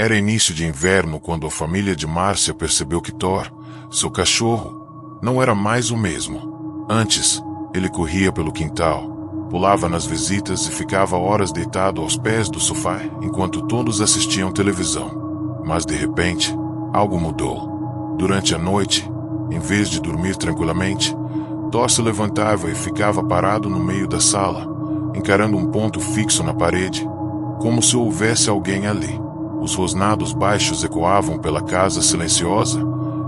Era início de inverno quando a família de Márcia percebeu que Thor, seu cachorro, não era mais o mesmo. Antes, ele corria pelo quintal, pulava nas visitas e ficava horas deitado aos pés do sofá enquanto todos assistiam televisão. Mas de repente, algo mudou. Durante a noite, em vez de dormir tranquilamente, Thor se levantava e ficava parado no meio da sala, encarando um ponto fixo na parede, como se houvesse alguém ali. Os rosnados baixos ecoavam pela casa silenciosa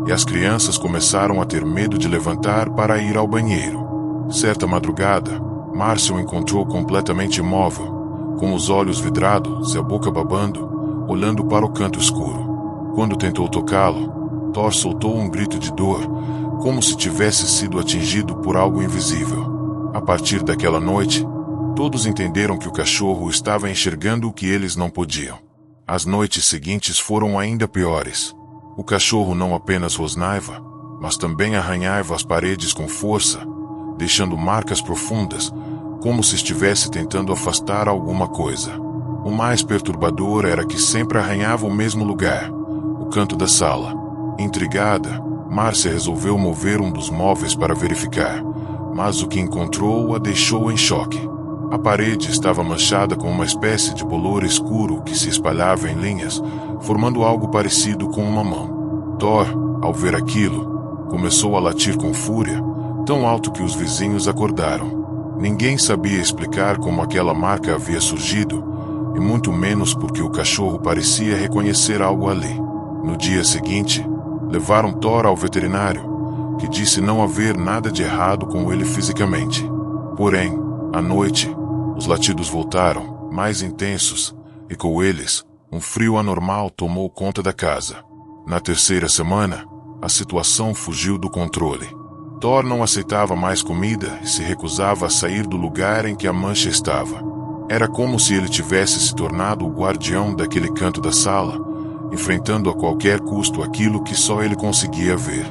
e as crianças começaram a ter medo de levantar para ir ao banheiro. Certa madrugada, Márcia o encontrou completamente imóvel, com os olhos vidrados e a boca babando, olhando para o canto escuro. Quando tentou tocá-lo, Thor soltou um grito de dor, como se tivesse sido atingido por algo invisível. A partir daquela noite, todos entenderam que o cachorro estava enxergando o que eles não podiam. As noites seguintes foram ainda piores. O cachorro não apenas rosnava, mas também arranhava as paredes com força, deixando marcas profundas, como se estivesse tentando afastar alguma coisa. O mais perturbador era que sempre arranhava o mesmo lugar, o canto da sala. Intrigada, Márcia resolveu mover um dos móveis para verificar, mas o que encontrou a deixou em choque. A parede estava manchada com uma espécie de bolor escuro que se espalhava em linhas, formando algo parecido com uma mão. Thor, ao ver aquilo, começou a latir com fúria, tão alto que os vizinhos acordaram. Ninguém sabia explicar como aquela marca havia surgido, e muito menos porque o cachorro parecia reconhecer algo ali. No dia seguinte, levaram Thor ao veterinário, que disse não haver nada de errado com ele fisicamente. Porém, à noite, os latidos voltaram, mais intensos, e com eles, um frio anormal tomou conta da casa. Na terceira semana, a situação fugiu do controle. Thor não aceitava mais comida e se recusava a sair do lugar em que a mancha estava. Era como se ele tivesse se tornado o guardião daquele canto da sala, enfrentando a qualquer custo aquilo que só ele conseguia ver.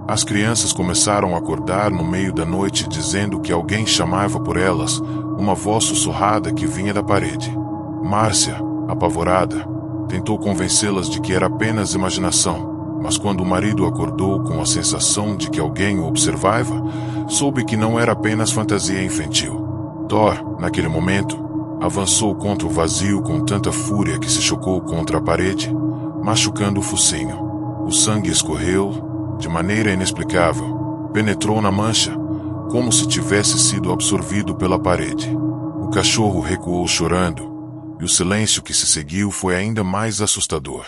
As crianças começaram a acordar no meio da noite dizendo que alguém chamava por elas, uma voz sussurrada que vinha da parede. Márcia, apavorada, tentou convencê-las de que era apenas imaginação, mas quando o marido acordou com a sensação de que alguém o observava, soube que não era apenas fantasia infantil. Thor, naquele momento, avançou contra o vazio com tanta fúria que se chocou contra a parede, machucando o focinho. O sangue escorreu de maneira inexplicável, penetrou na mancha, como se tivesse sido absorvido pela parede. O cachorro recuou chorando, e o silêncio que se seguiu foi ainda mais assustador.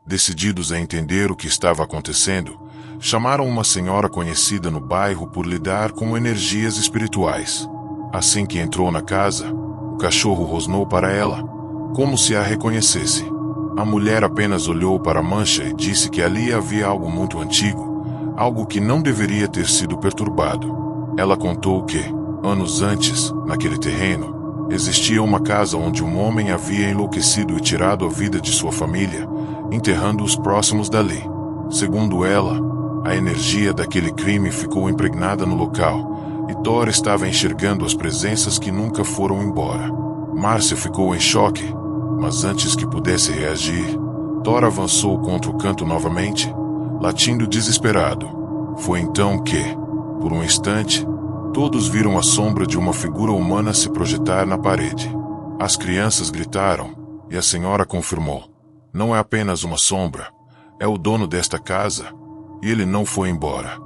Decididos a entender o que estava acontecendo, chamaram uma senhora conhecida no bairro por lidar com energias espirituais. Assim que entrou na casa, o cachorro rosnou para ela, como se a reconhecesse. A mulher apenas olhou para a mancha e disse que ali havia algo muito antigo, algo que não deveria ter sido perturbado. Ela contou que, anos antes, naquele terreno, existia uma casa onde um homem havia enlouquecido e tirado a vida de sua família, enterrando-os próximos dali. Segundo ela, a energia daquele crime ficou impregnada no local, e Thor estava enxergando as presenças que nunca foram embora. Márcia ficou em choque, mas antes que pudesse reagir, Thor avançou contra o canto novamente, latindo desesperado. Foi então que, por um instante, todos viram a sombra de uma figura humana se projetar na parede. As crianças gritaram, e a senhora confirmou. Não é apenas uma sombra, é o dono desta casa, e ele não foi embora.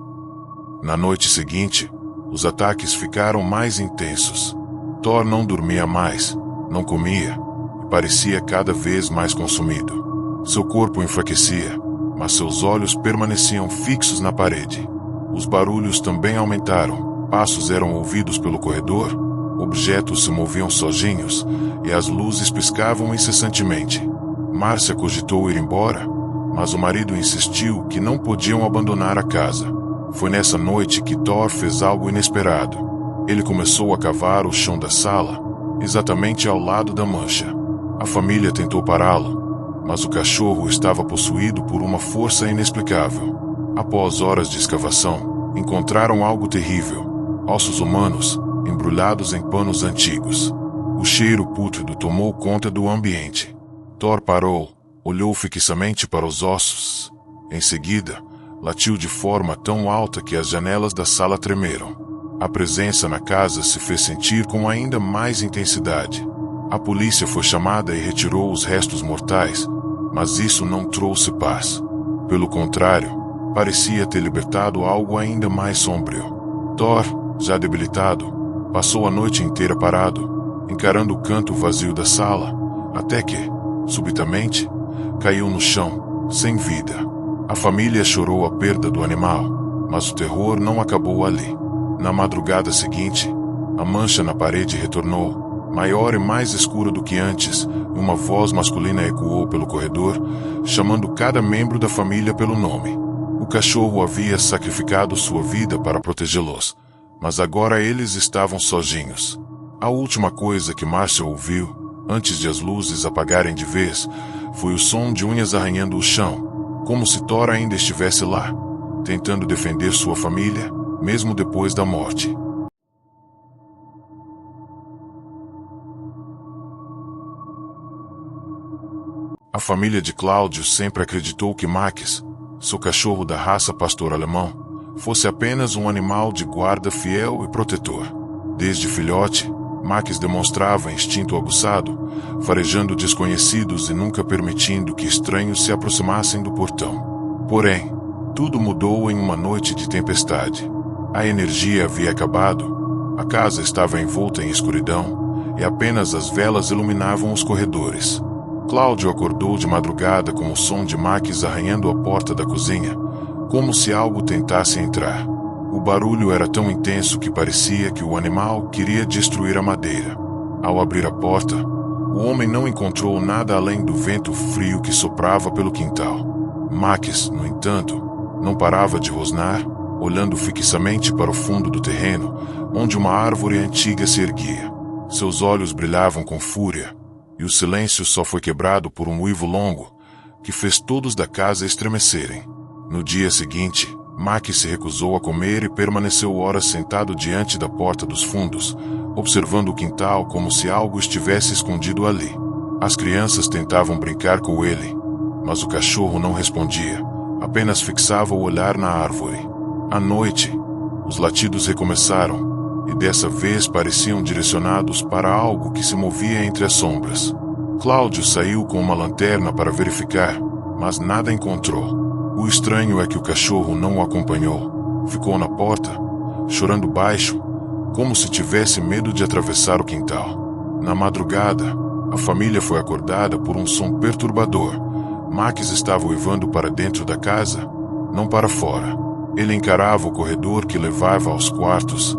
Na noite seguinte, os ataques ficaram mais intensos. Thor não dormia mais, não comia, e parecia cada vez mais consumido. Seu corpo enfraquecia, mas seus olhos permaneciam fixos na parede. Os barulhos também aumentaram, passos eram ouvidos pelo corredor, objetos se moviam sozinhos, e as luzes piscavam incessantemente. Márcia cogitou ir embora, mas o marido insistiu que não podiam abandonar a casa. Foi nessa noite que Thor fez algo inesperado. Ele começou a cavar o chão da sala, exatamente ao lado da mancha. A família tentou pará-lo, mas o cachorro estava possuído por uma força inexplicável. Após horas de escavação, encontraram algo terrível: ossos humanos, embrulhados em panos antigos. O cheiro pútrido tomou conta do ambiente. Thor parou, olhou fixamente para os ossos. Em seguida, latiu de forma tão alta que as janelas da sala tremeram. A presença na casa se fez sentir com ainda mais intensidade. A polícia foi chamada e retirou os restos mortais, mas isso não trouxe paz. Pelo contrário, parecia ter libertado algo ainda mais sombrio. Thor, já debilitado, passou a noite inteira parado, encarando o canto vazio da sala, até que, subitamente, caiu no chão, sem vida. A família chorou a perda do animal, mas o terror não acabou ali. Na madrugada seguinte, a mancha na parede retornou, maior e mais escura do que antes, e uma voz masculina ecoou pelo corredor, chamando cada membro da família pelo nome. O cachorro havia sacrificado sua vida para protegê-los, mas agora eles estavam sozinhos. A última coisa que Marcia ouviu, antes de as luzes apagarem de vez, foi o som de unhas arranhando o chão, como se Thor ainda estivesse lá, tentando defender sua família, mesmo depois da morte. A família de Cláudio sempre acreditou que Max, seu cachorro da raça pastor alemão, fosse apenas um animal de guarda fiel e protetor. Desde filhote, Max demonstrava instinto aguçado, farejando desconhecidos e nunca permitindo que estranhos se aproximassem do portão. Porém, tudo mudou em uma noite de tempestade. A energia havia acabado, a casa estava envolta em escuridão, e apenas as velas iluminavam os corredores. Cláudio acordou de madrugada com o som de Max arranhando a porta da cozinha, como se algo tentasse entrar. O barulho era tão intenso que parecia que o animal queria destruir a madeira. Ao abrir a porta, o homem não encontrou nada além do vento frio que soprava pelo quintal. Max, no entanto, não parava de rosnar, olhando fixamente para o fundo do terreno, onde uma árvore antiga se erguia. Seus olhos brilhavam com fúria, e o silêncio só foi quebrado por um uivo longo, que fez todos da casa estremecerem. No dia seguinte, Max se recusou a comer e permaneceu horas sentado diante da porta dos fundos, observando o quintal como se algo estivesse escondido ali. As crianças tentavam brincar com ele, mas o cachorro não respondia, apenas fixava o olhar na árvore. À noite, os latidos recomeçaram, e dessa vez pareciam direcionados para algo que se movia entre as sombras. Cláudio saiu com uma lanterna para verificar, mas nada encontrou. O estranho é que o cachorro não o acompanhou. Ficou na porta, chorando baixo, como se tivesse medo de atravessar o quintal. Na madrugada, a família foi acordada por um som perturbador. Max estava uivando para dentro da casa, não para fora. Ele encarava o corredor que levava aos quartos,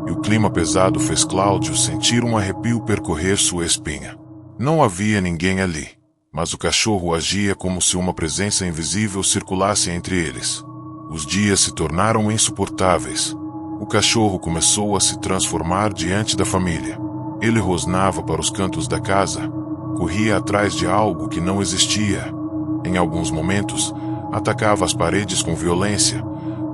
e o clima pesado fez Cláudio sentir um arrepio percorrer sua espinha. Não havia ninguém ali, mas o cachorro agia como se uma presença invisível circulasse entre eles. Os dias se tornaram insuportáveis. O cachorro começou a se transformar diante da família. Ele rosnava para os cantos da casa, corria atrás de algo que não existia. Em alguns momentos, atacava as paredes com violência,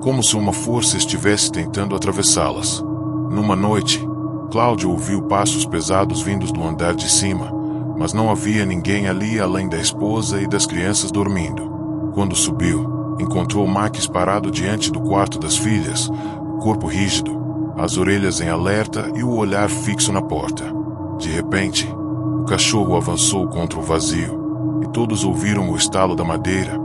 como se uma força estivesse tentando atravessá-las. Numa noite, Cláudio ouviu passos pesados vindos do andar de cima, mas não havia ninguém ali além da esposa e das crianças dormindo. Quando subiu, encontrou Max parado diante do quarto das filhas, o corpo rígido, as orelhas em alerta e o olhar fixo na porta. De repente, o cachorro avançou contra o vazio, e todos ouviram o estalo da madeira,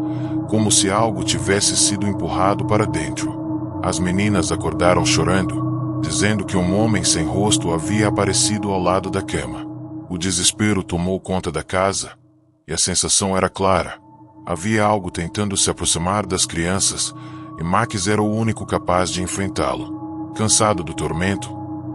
como se algo tivesse sido empurrado para dentro. As meninas acordaram chorando, dizendo que um homem sem rosto havia aparecido ao lado da cama. O desespero tomou conta da casa, e a sensação era clara. Havia algo tentando se aproximar das crianças, e Max era o único capaz de enfrentá-lo. Cansado do tormento,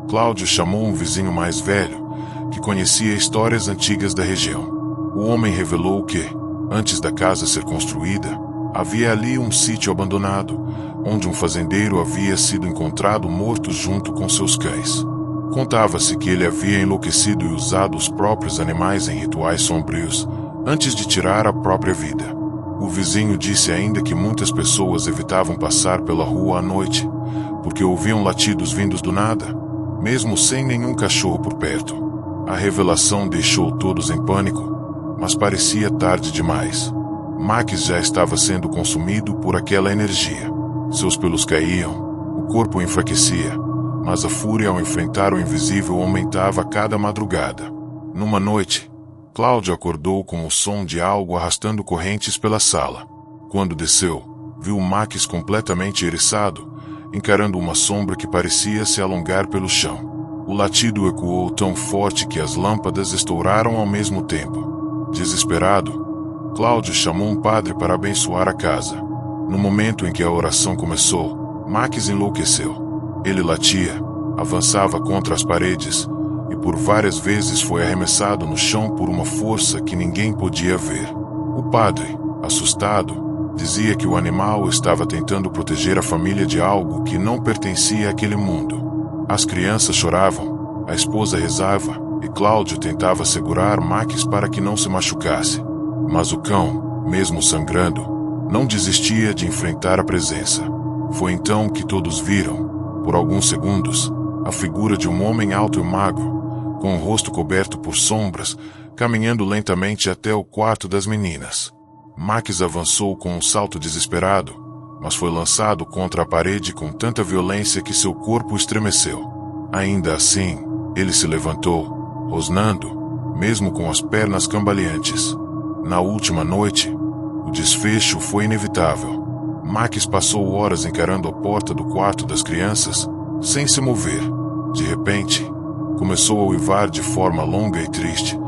Cláudio chamou um vizinho mais velho, que conhecia histórias antigas da região. O homem revelou que, antes da casa ser construída, havia ali um sítio abandonado, onde um fazendeiro havia sido encontrado morto junto com seus cães. Contava-se que ele havia enlouquecido e usado os próprios animais em rituais sombrios, antes de tirar a própria vida. O vizinho disse ainda que muitas pessoas evitavam passar pela rua à noite, porque ouviam latidos vindos do nada, mesmo sem nenhum cachorro por perto. A revelação deixou todos em pânico, mas parecia tarde demais. Max já estava sendo consumido por aquela energia. Seus pelos caíam, o corpo enfraquecia, mas a fúria ao enfrentar o invisível aumentava a cada madrugada. Numa noite, Cláudio acordou com o som de algo arrastando correntes pela sala. Quando desceu, viu Max completamente eriçado, encarando uma sombra que parecia se alongar pelo chão. O latido ecoou tão forte que as lâmpadas estouraram ao mesmo tempo. Desesperado, Cláudio chamou um padre para abençoar a casa. No momento em que a oração começou, Max enlouqueceu. Ele latia, avançava contra as paredes, e por várias vezes foi arremessado no chão por uma força que ninguém podia ver. O padre, assustado, dizia que o animal estava tentando proteger a família de algo que não pertencia àquele mundo. As crianças choravam, a esposa rezava, e Cláudio tentava segurar Max para que não se machucasse. Mas o cão, mesmo sangrando, não desistia de enfrentar a presença. Foi então que todos viram, por alguns segundos, a figura de um homem alto e magro, com o rosto coberto por sombras, caminhando lentamente até o quarto das meninas. Max avançou com um salto desesperado, mas foi lançado contra a parede com tanta violência que seu corpo estremeceu. Ainda assim, ele se levantou, rosnando, mesmo com as pernas cambaleantes. Na última noite, o desfecho foi inevitável. Max passou horas encarando a porta do quarto das crianças, sem se mover. De repente, começou a uivar de forma longa e triste,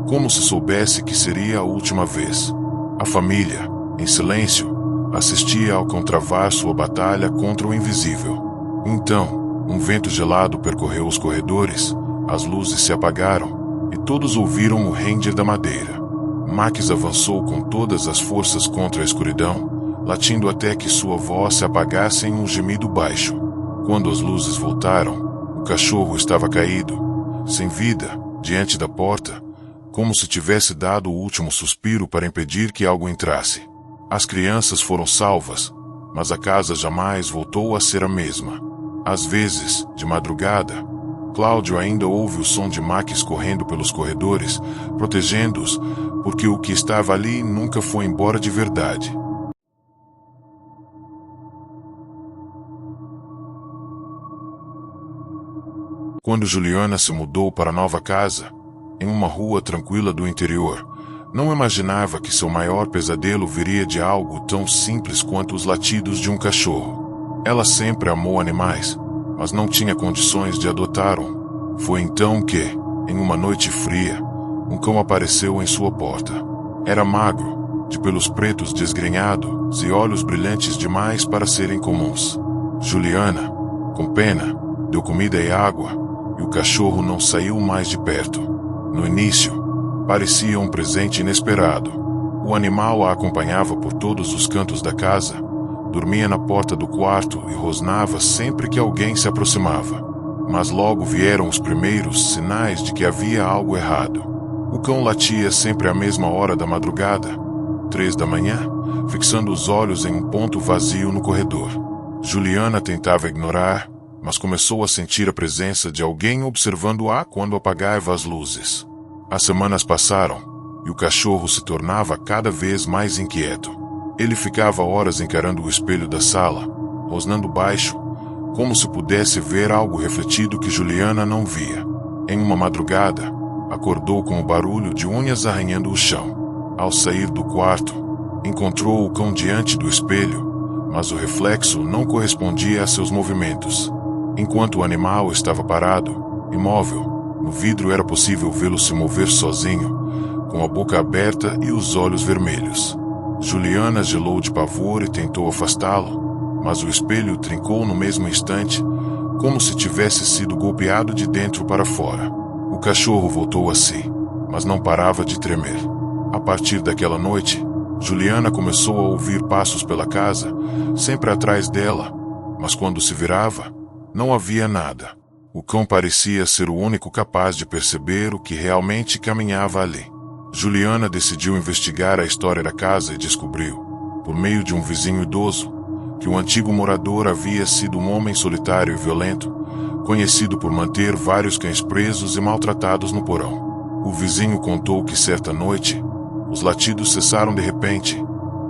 como se soubesse que seria a última vez. A família, em silêncio, assistia ao cão travar sua batalha contra o invisível. Então, um vento gelado percorreu os corredores, as luzes se apagaram, e todos ouviram o ranger da madeira. Max avançou com todas as forças contra a escuridão, latindo até que sua voz se apagasse em um gemido baixo. Quando as luzes voltaram, o cachorro estava caído, sem vida, diante da porta, como se tivesse dado o último suspiro para impedir que algo entrasse. As crianças foram salvas, mas a casa jamais voltou a ser a mesma. Às vezes, de madrugada, Cláudio ainda ouve o som de Max correndo pelos corredores, protegendo-os, porque o que estava ali nunca foi embora de verdade. Quando Juliana se mudou para a nova casa, em uma rua tranquila do interior, não imaginava que seu maior pesadelo viria de algo tão simples quanto os latidos de um cachorro. Ela sempre amou animais, mas não tinha condições de adotar um. Foi então que, em uma noite fria, um cão apareceu em sua porta. Era magro, de pelos pretos desgrenhados e olhos brilhantes demais para serem comuns. Juliana, com pena, deu comida e água, e o cachorro não saiu mais de perto. No início, parecia um presente inesperado. O animal a acompanhava por todos os cantos da casa, dormia na porta do quarto e rosnava sempre que alguém se aproximava. Mas logo vieram os primeiros sinais de que havia algo errado. O cão latia sempre à mesma hora da madrugada, 3 da manhã, fixando os olhos em um ponto vazio no corredor. Juliana tentava ignorar, mas começou a sentir a presença de alguém observando-a quando apagava as luzes. As semanas passaram, e o cachorro se tornava cada vez mais inquieto. Ele ficava horas encarando o espelho da sala, rosnando baixo, como se pudesse ver algo refletido que Juliana não via. Em uma madrugada, acordou com o barulho de unhas arranhando o chão. Ao sair do quarto, encontrou o cão diante do espelho, mas o reflexo não correspondia a seus movimentos. Enquanto o animal estava parado, imóvel, no vidro era possível vê-lo se mover sozinho, com a boca aberta e os olhos vermelhos. Juliana gelou de pavor e tentou afastá-lo, mas o espelho trincou no mesmo instante, como se tivesse sido golpeado de dentro para fora. O cachorro voltou a si, mas não parava de tremer. A partir daquela noite, Juliana começou a ouvir passos pela casa, sempre atrás dela, mas quando se virava, não havia nada. O cão parecia ser o único capaz de perceber o que realmente caminhava ali. Juliana decidiu investigar a história da casa e descobriu, por meio de um vizinho idoso, que o antigo morador havia sido um homem solitário e violento, conhecido por manter vários cães presos e maltratados no porão. O vizinho contou que certa noite, os latidos cessaram de repente,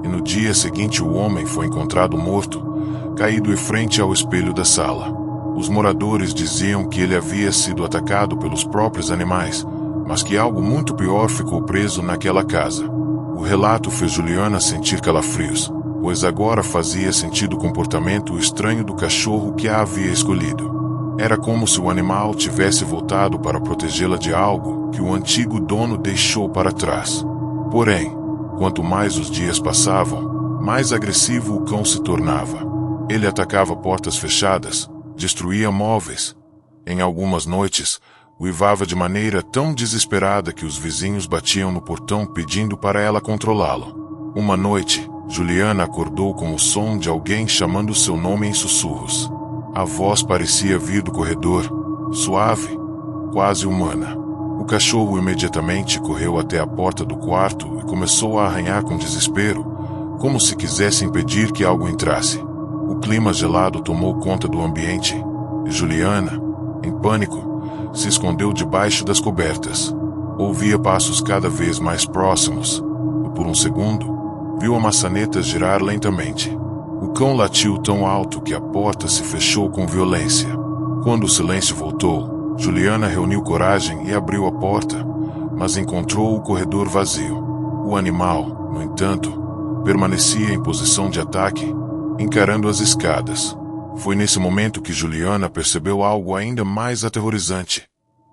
e no dia seguinte o homem foi encontrado morto, caído em frente ao espelho da sala. Os moradores diziam que ele havia sido atacado pelos próprios animais, mas que algo muito pior ficou preso naquela casa. O relato fez Juliana sentir calafrios, pois agora fazia sentido o comportamento estranho do cachorro que a havia escolhido. Era como se o animal tivesse voltado para protegê-la de algo que o antigo dono deixou para trás. Porém, quanto mais os dias passavam, mais agressivo o cão se tornava. Ele atacava portas fechadas, destruía móveis. Em algumas noites, uivava de maneira tão desesperada que os vizinhos batiam no portão pedindo para ela controlá-lo. Uma noite, Juliana acordou com o som de alguém chamando seu nome em sussurros. A voz parecia vir do corredor, suave, quase humana. O cachorro imediatamente correu até a porta do quarto e começou a arranhar com desespero, como se quisesse impedir que algo entrasse. O clima gelado tomou conta do ambiente, e Juliana, em pânico, se escondeu debaixo das cobertas. Ouvia passos cada vez mais próximos, e por um segundo, viu a maçaneta girar lentamente. O cão latiu tão alto que a porta se fechou com violência. Quando o silêncio voltou, Juliana reuniu coragem e abriu a porta, mas encontrou o corredor vazio. O animal, no entanto, permanecia em posição de ataque, encarando as escadas. Foi nesse momento que Juliana percebeu algo ainda mais aterrorizante.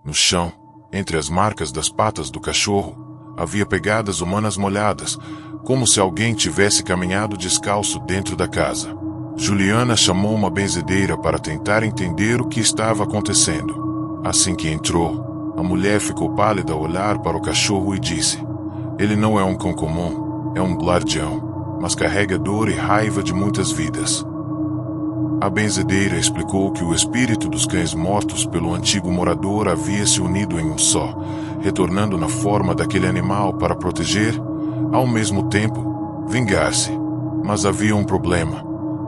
No chão, entre as marcas das patas do cachorro, havia pegadas humanas molhadas, como se alguém tivesse caminhado descalço dentro da casa. Juliana chamou uma benzedeira para tentar entender o que estava acontecendo. Assim que entrou, a mulher ficou pálida ao olhar para o cachorro e disse: "Ele não é um cão comum, é um guardião, mas carrega dor e raiva de muitas vidas." A benzedeira explicou que o espírito dos cães mortos pelo antigo morador havia se unido em um só, retornando na forma daquele animal para proteger, ao mesmo tempo, vingar-se. Mas havia um problema.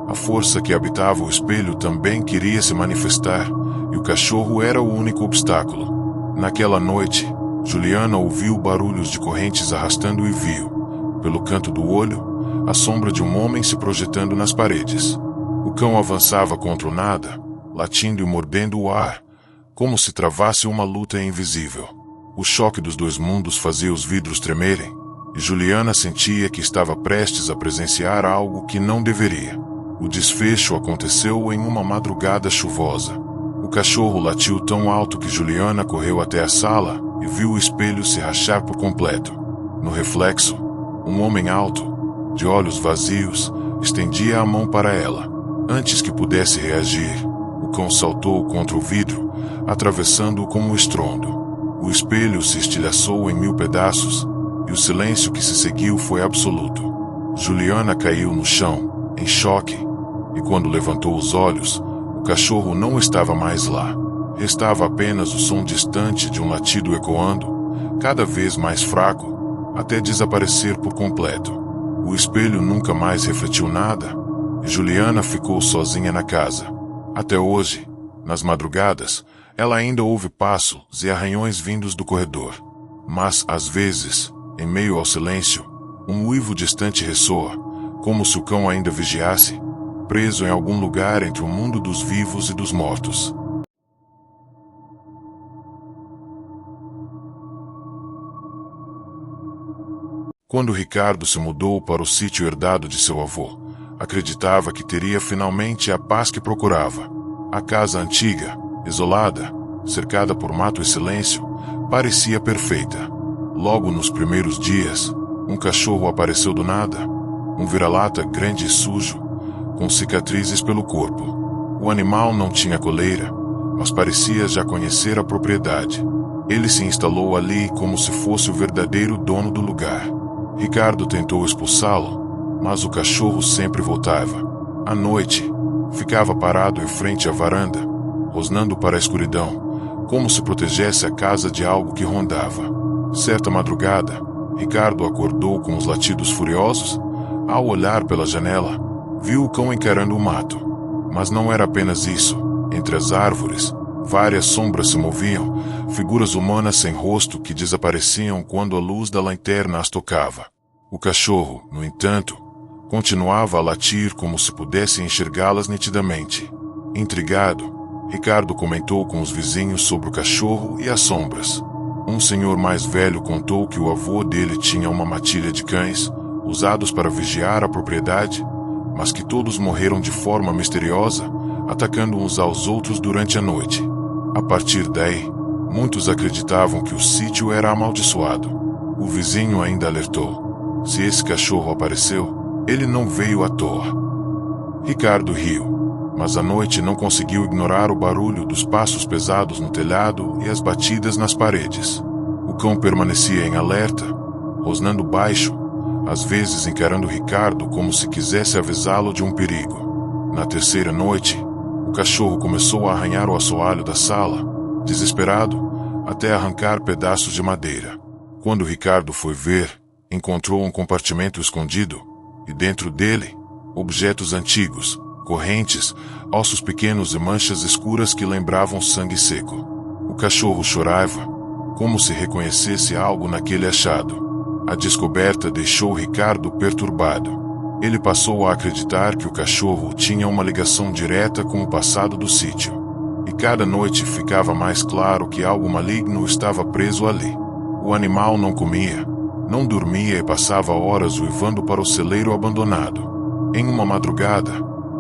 A força que habitava o espelho também queria se manifestar, e o cachorro era o único obstáculo. Naquela noite, Juliana ouviu barulhos de correntes arrastando e viu, pelo canto do olho, a sombra de um homem se projetando nas paredes. O cão avançava contra o nada, latindo e mordendo o ar, como se travasse uma luta invisível. O choque dos dois mundos fazia os vidros tremerem, e Juliana sentia que estava prestes a presenciar algo que não deveria. O desfecho aconteceu em uma madrugada chuvosa. O cachorro latiu tão alto que Juliana correu até a sala e viu o espelho se rachar por completo. No reflexo, um homem alto, de olhos vazios, estendia a mão para ela. Antes que pudesse reagir, o cão saltou contra o vidro, atravessando-o com um estrondo. O espelho se estilhaçou em 1000 pedaços, e o silêncio que se seguiu foi absoluto. Juliana caiu no chão, em choque, e quando levantou os olhos, o cachorro não estava mais lá. Restava apenas o som distante de um latido ecoando, cada vez mais fraco, até desaparecer por completo. O espelho nunca mais refletiu nada, e Juliana ficou sozinha na casa. Até hoje, nas madrugadas, ela ainda ouve passos e arranhões vindos do corredor. Mas, às vezes, em meio ao silêncio, um uivo distante ressoa, como se o cão ainda vigiasse, preso em algum lugar entre o mundo dos vivos e dos mortos. Quando Ricardo se mudou para o sítio herdado de seu avô, acreditava que teria finalmente a paz que procurava. A casa antiga, isolada, cercada por mato e silêncio, parecia perfeita. Logo nos primeiros dias, um cachorro apareceu do nada, um vira-lata grande e sujo, com cicatrizes pelo corpo. O animal não tinha coleira, mas parecia já conhecer a propriedade. Ele se instalou ali como se fosse o verdadeiro dono do lugar. Ricardo tentou expulsá-lo, mas o cachorro sempre voltava. À noite, ficava parado em frente à varanda, rosnando para a escuridão, como se protegesse a casa de algo que rondava. Certa madrugada, Ricardo acordou com os latidos furiosos. Ao olhar pela janela, viu o cão encarando o mato. Mas não era apenas isso. Entre as árvores, várias sombras se moviam, figuras humanas sem rosto que desapareciam quando a luz da lanterna as tocava. O cachorro, no entanto, continuava a latir como se pudesse enxergá-las nitidamente. Intrigado, Ricardo comentou com os vizinhos sobre o cachorro e as sombras. Um senhor mais velho contou que o avô dele tinha uma matilha de cães, usados para vigiar a propriedade, mas que todos morreram de forma misteriosa, atacando uns aos outros durante a noite. A partir daí, muitos acreditavam que o sítio era amaldiçoado. O vizinho ainda alertou: se esse cachorro apareceu, ele não veio à toa. Ricardo riu, mas à noite não conseguiu ignorar o barulho dos passos pesados no telhado e as batidas nas paredes. O cão permanecia em alerta, rosnando baixo, às vezes encarando Ricardo como se quisesse avisá-lo de um perigo. Na terceira noite, o cachorro começou a arranhar o assoalho da sala, desesperado, até arrancar pedaços de madeira. Quando Ricardo foi ver, encontrou um compartimento escondido, e dentro dele, objetos antigos, correntes, ossos pequenos e manchas escuras que lembravam sangue seco. O cachorro chorava, como se reconhecesse algo naquele achado. A descoberta deixou Ricardo perturbado. Ele passou a acreditar que o cachorro tinha uma ligação direta com o passado do sítio. E cada noite ficava mais claro que algo maligno estava preso ali. O animal não comia, não dormia e passava horas uivando para o celeiro abandonado. Em uma madrugada,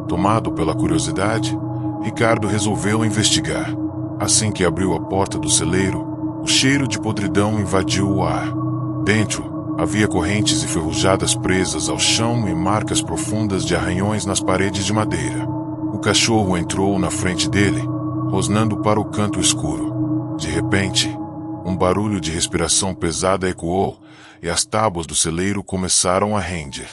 tomado pela curiosidade, Ricardo resolveu investigar. Assim que abriu a porta do celeiro, o cheiro de podridão invadiu o ar. Dentro, havia correntes enferrujadas presas ao chão e marcas profundas de arranhões nas paredes de madeira. O cachorro entrou na frente dele, rosnando para o canto escuro. De repente, um barulho de respiração pesada ecoou e as tábuas do celeiro começaram a render.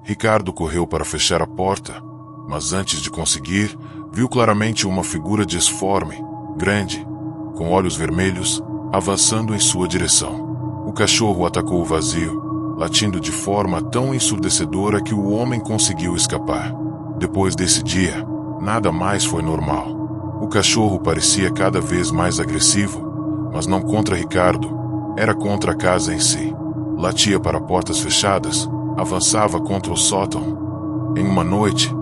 Ricardo correu para fechar a porta, mas antes de conseguir, viu claramente uma figura disforme, grande, com olhos vermelhos, avançando em sua direção. O cachorro atacou o vazio, latindo de forma tão ensurdecedora que o homem conseguiu escapar. Depois desse dia, nada mais foi normal. O cachorro parecia cada vez mais agressivo, mas não contra Ricardo, era contra a casa em si. Latia para portas fechadas, avançava contra o sótão. Em uma noite,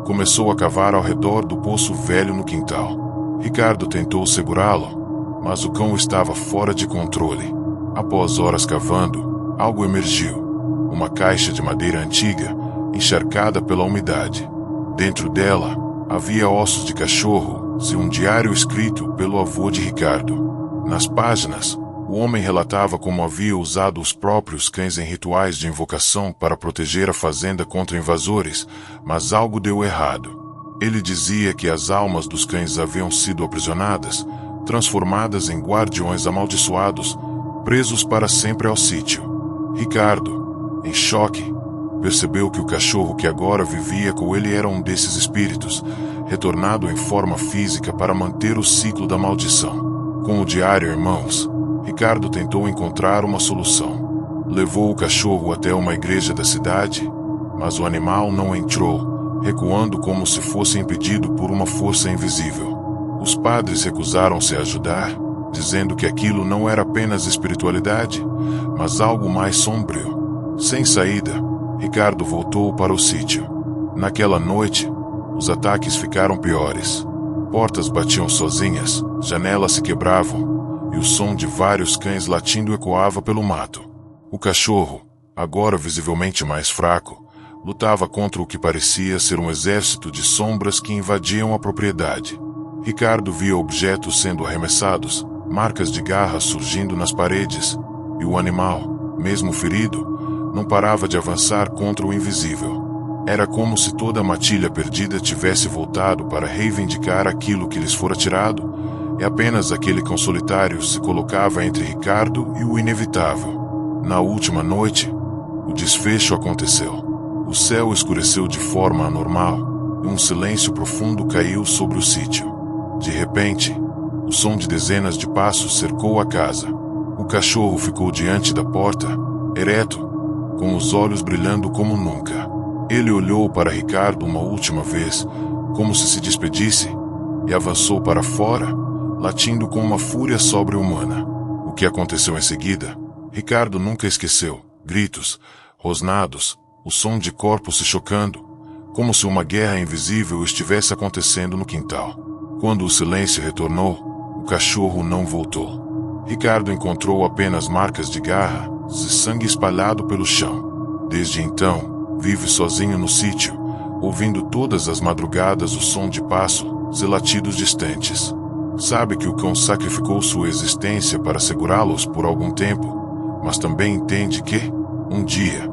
começou a cavar ao redor do poço velho no quintal. Ricardo tentou segurá-lo, mas o cão estava fora de controle. Após horas cavando, algo emergiu. Uma caixa de madeira antiga, encharcada pela umidade. Dentro dela, havia ossos de cachorro e um diário escrito pelo avô de Ricardo. Nas páginas, o homem relatava como havia usado os próprios cães em rituais de invocação para proteger a fazenda contra invasores, mas algo deu errado. Ele dizia que as almas dos cães haviam sido aprisionadas, transformadas em guardiões amaldiçoados, presos para sempre ao sítio. Ricardo, em choque, percebeu que o cachorro que agora vivia com ele era um desses espíritos, retornado em forma física para manter o ciclo da maldição. Com o diário em mãos, Ricardo tentou encontrar uma solução. Levou o cachorro até uma igreja da cidade, mas o animal não entrou, recuando como se fosse impedido por uma força invisível. Os padres recusaram-se a ajudar, dizendo que aquilo não era apenas espiritualidade, mas algo mais sombrio. Sem saída, Ricardo voltou para o sítio. Naquela noite, os ataques ficaram piores. Portas batiam sozinhas, janelas se quebravam, e o som de vários cães latindo ecoava pelo mato. O cachorro, agora visivelmente mais fraco, lutava contra o que parecia ser um exército de sombras que invadiam a propriedade. Ricardo via objetos sendo arremessados, marcas de garras surgindo nas paredes, e o animal, mesmo ferido, não parava de avançar contra o invisível. Era como se toda a matilha perdida tivesse voltado para reivindicar aquilo que lhes fora tirado, e apenas aquele cão solitário se colocava entre Ricardo e o inevitável. Na última noite, o desfecho aconteceu. O céu escureceu de forma anormal, e um silêncio profundo caiu sobre o sítio. De repente, o som de dezenas de passos cercou a casa. O cachorro ficou diante da porta, ereto, com os olhos brilhando como nunca. Ele olhou para Ricardo uma última vez, como se despedisse, e avançou para fora, latindo com uma fúria sobre-humana. O que aconteceu em seguida, Ricardo nunca esqueceu. Gritos, rosnados, o som de corpos se chocando, como se uma guerra invisível estivesse acontecendo no quintal. Quando o silêncio retornou, o cachorro não voltou. Ricardo encontrou apenas marcas de garras e sangue espalhado pelo chão. Desde então, vive sozinho no sítio, ouvindo todas as madrugadas o som de passos e latidos distantes. Sabe que o cão sacrificou sua existência para segurá-los por algum tempo, mas também entende que, um dia,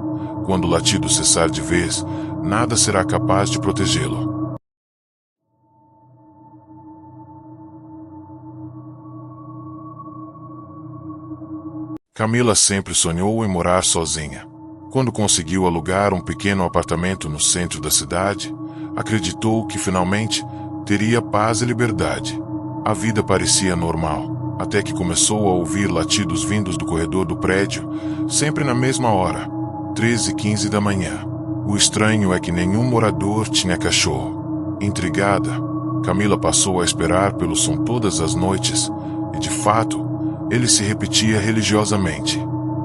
quando o latido cessar de vez, nada será capaz de protegê-lo. Camila sempre sonhou em morar sozinha. Quando conseguiu alugar um pequeno apartamento no centro da cidade, acreditou que finalmente teria paz e liberdade. A vida parecia normal, até que começou a ouvir latidos vindos do corredor do prédio, sempre na mesma hora, 13h15 da manhã. O estranho é que nenhum morador tinha cachorro. Intrigada, Camila passou a esperar pelo som todas as noites, e de fato, ele se repetia religiosamente.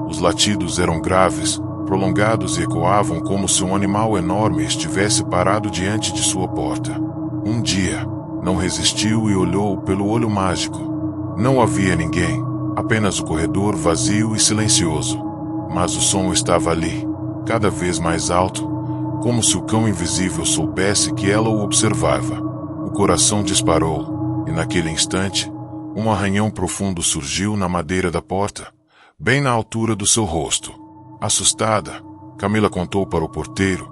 Os latidos eram graves, prolongados e ecoavam como se um animal enorme estivesse parado diante de sua porta. Um dia, não resistiu e olhou pelo olho mágico. Não havia ninguém, apenas o corredor vazio e silencioso. Mas o som estava ali, cada vez mais alto, como se o cão invisível soubesse que ela o observava. O coração disparou, e naquele instante, um arranhão profundo surgiu na madeira da porta, bem na altura do seu rosto. Assustada, Camila contou para o porteiro,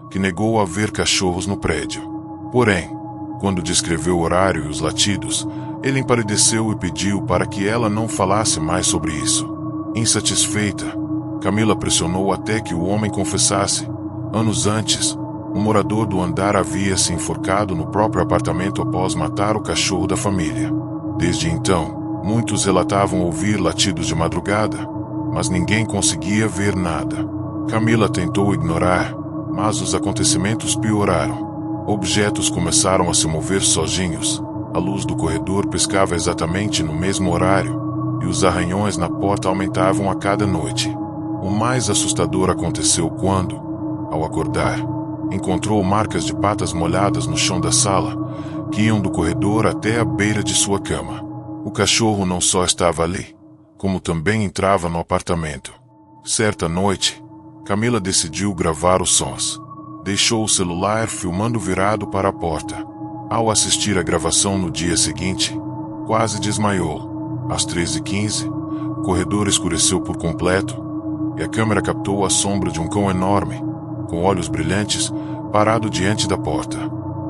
que negou haver cachorros no prédio. Porém, quando descreveu o horário e os latidos, ele empalideceu e pediu para que ela não falasse mais sobre isso. Insatisfeita, Camila pressionou até que o homem confessasse. Anos antes, um morador do andar havia se enforcado no próprio apartamento após matar o cachorro da família. Desde então, muitos relatavam ouvir latidos de madrugada, mas ninguém conseguia ver nada. Camila tentou ignorar, mas os acontecimentos pioraram. Objetos começaram a se mover sozinhos, a luz do corredor piscava exatamente no mesmo horário, e os arranhões na porta aumentavam a cada noite. O mais assustador aconteceu quando, ao acordar, encontrou marcas de patas molhadas no chão da sala, que iam do corredor até a beira de sua cama. O cachorro não só estava ali, como também entrava no apartamento. Certa noite, Camila decidiu gravar os sons. Deixou o celular filmando virado para a porta. Ao assistir a gravação no dia seguinte, quase desmaiou. Às 13h15, o corredor escureceu por completo, e a câmera captou a sombra de um cão enorme, com olhos brilhantes, parado diante da porta.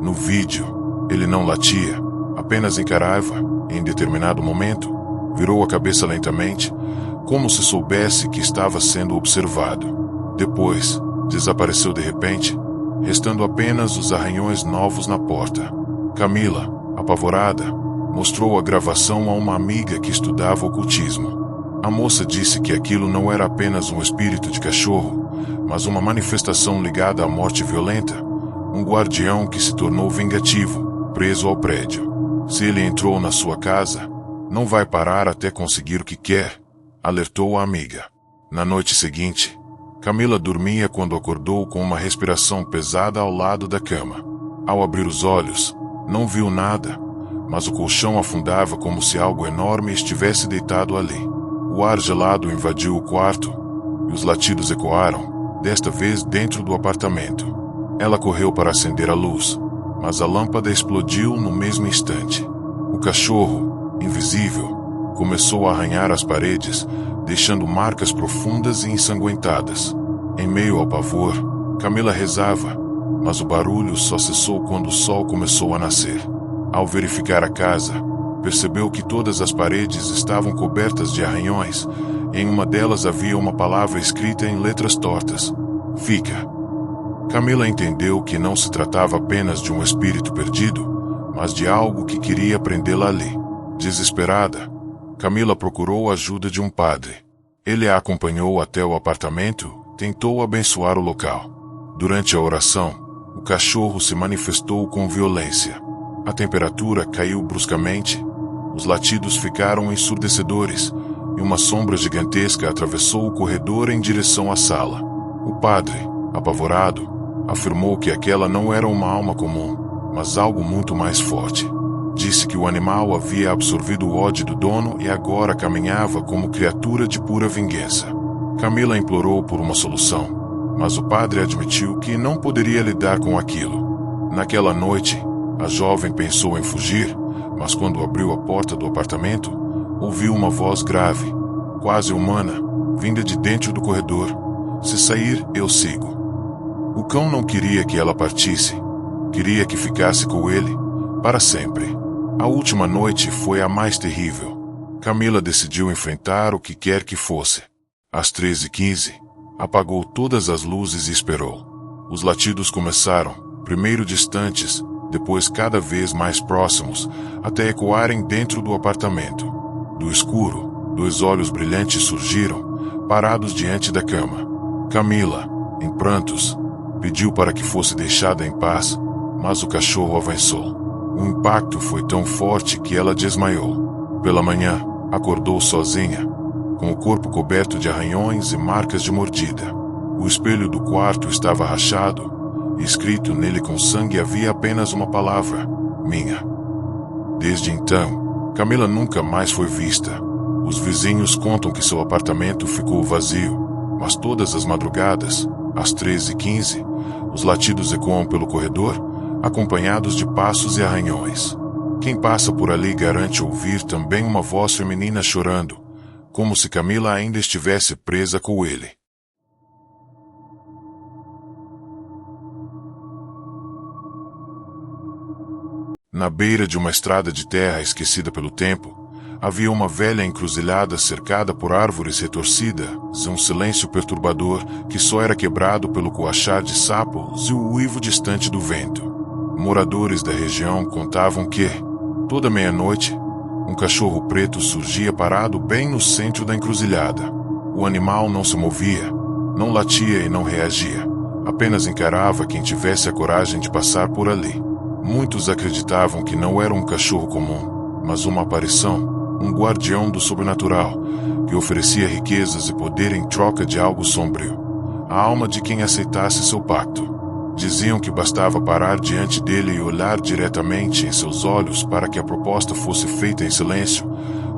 No vídeo, ele não latia, apenas encarava, e em determinado momento, virou a cabeça lentamente, como se soubesse que estava sendo observado. Depois, desapareceu de repente, restando apenas os arranhões novos na porta. Camila, apavorada, mostrou a gravação a uma amiga que estudava ocultismo. A moça disse que aquilo não era apenas um espírito de cachorro, mas uma manifestação ligada à morte violenta, um guardião que se tornou vingativo, preso ao prédio. Se ele entrou na sua casa, não vai parar até conseguir o que quer, alertou a amiga. Na noite seguinte, Camila dormia quando acordou com uma respiração pesada ao lado da cama. Ao abrir os olhos, não viu nada, mas o colchão afundava como se algo enorme estivesse deitado ali. O ar gelado invadiu o quarto, e os latidos ecoaram, desta vez dentro do apartamento. Ela correu para acender a luz, mas a lâmpada explodiu no mesmo instante. O cachorro, invisível, começou a arranhar as paredes, deixando marcas profundas e ensanguentadas. Em meio ao pavor, Camila rezava, mas o barulho só cessou quando o sol começou a nascer. Ao verificar a casa, percebeu que todas as paredes estavam cobertas de arranhões, e em uma delas havia uma palavra escrita em letras tortas: "Fica". Camila entendeu que não se tratava apenas de um espírito perdido, mas de algo que queria prendê-la ali. Desesperada, Camila procurou a ajuda de um padre. Ele a acompanhou até o apartamento, tentou abençoar o local. Durante a oração, o cachorro se manifestou com violência. A temperatura caiu bruscamente, os latidos ficaram ensurdecedores e uma sombra gigantesca atravessou o corredor em direção à sala. O padre, apavorado, afirmou que aquela não era uma alma comum, mas algo muito mais forte. Disse que o animal havia absorvido o ódio do dono e agora caminhava como criatura de pura vingança. Camila implorou por uma solução, mas o padre admitiu que não poderia lidar com aquilo. Naquela noite, a jovem pensou em fugir, mas quando abriu a porta do apartamento, ouviu uma voz grave, quase humana, vinda de dentro do corredor. Se sair, eu sigo. O cão não queria que ela partisse, queria que ficasse com ele, para sempre. A última noite foi a mais terrível. Camila decidiu enfrentar o que quer que fosse. Às 13h15, apagou todas as luzes e esperou. Os latidos começaram, primeiro distantes, depois cada vez mais próximos, até ecoarem dentro do apartamento. Do escuro, 2 olhos brilhantes surgiram, parados diante da cama. Camila, em prantos, pediu para que fosse deixada em paz, mas o cachorro avançou. O impacto foi tão forte que ela desmaiou. Pela manhã, acordou sozinha, com o corpo coberto de arranhões e marcas de mordida. O espelho do quarto estava rachado, e escrito nele com sangue havia apenas uma palavra: minha. Desde então, Camila nunca mais foi vista. Os vizinhos contam que seu apartamento ficou vazio, mas todas as madrugadas, às 13h15, os latidos ecoam pelo corredor, acompanhados de passos e arranhões. Quem passa por ali garante ouvir também uma voz feminina chorando, como se Camila ainda estivesse presa com ele. Na beira de uma estrada de terra esquecida pelo tempo, havia uma velha encruzilhada cercada por árvores retorcidas e um silêncio perturbador que só era quebrado pelo coachar de sapos e o uivo distante do vento. Moradores da região contavam que, toda meia-noite, um cachorro preto surgia parado bem no centro da encruzilhada. O animal não se movia, não latia e não reagia, apenas encarava quem tivesse a coragem de passar por ali. Muitos acreditavam que não era um cachorro comum, mas uma aparição, um guardião do sobrenatural, que oferecia riquezas e poder em troca de algo sombrio, a alma de quem aceitasse seu pacto. Diziam que bastava parar diante dele e olhar diretamente em seus olhos para que a proposta fosse feita em silêncio,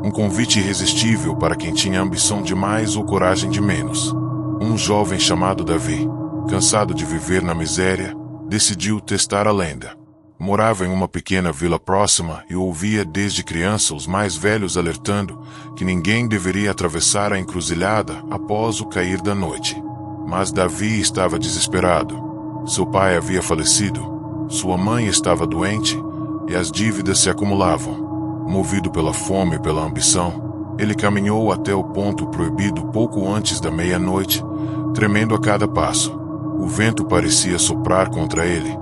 um convite irresistível para quem tinha ambição de mais ou coragem de menos. Um jovem chamado Davi, cansado de viver na miséria, decidiu testar a lenda. Morava em uma pequena vila próxima e ouvia desde criança os mais velhos alertando que ninguém deveria atravessar a encruzilhada após o cair da noite. Mas Davi estava desesperado. Seu pai havia falecido, sua mãe estava doente e as dívidas se acumulavam. Movido pela fome e pela ambição, ele caminhou até o ponto proibido pouco antes da meia-noite, tremendo a cada passo. O vento parecia soprar contra ele,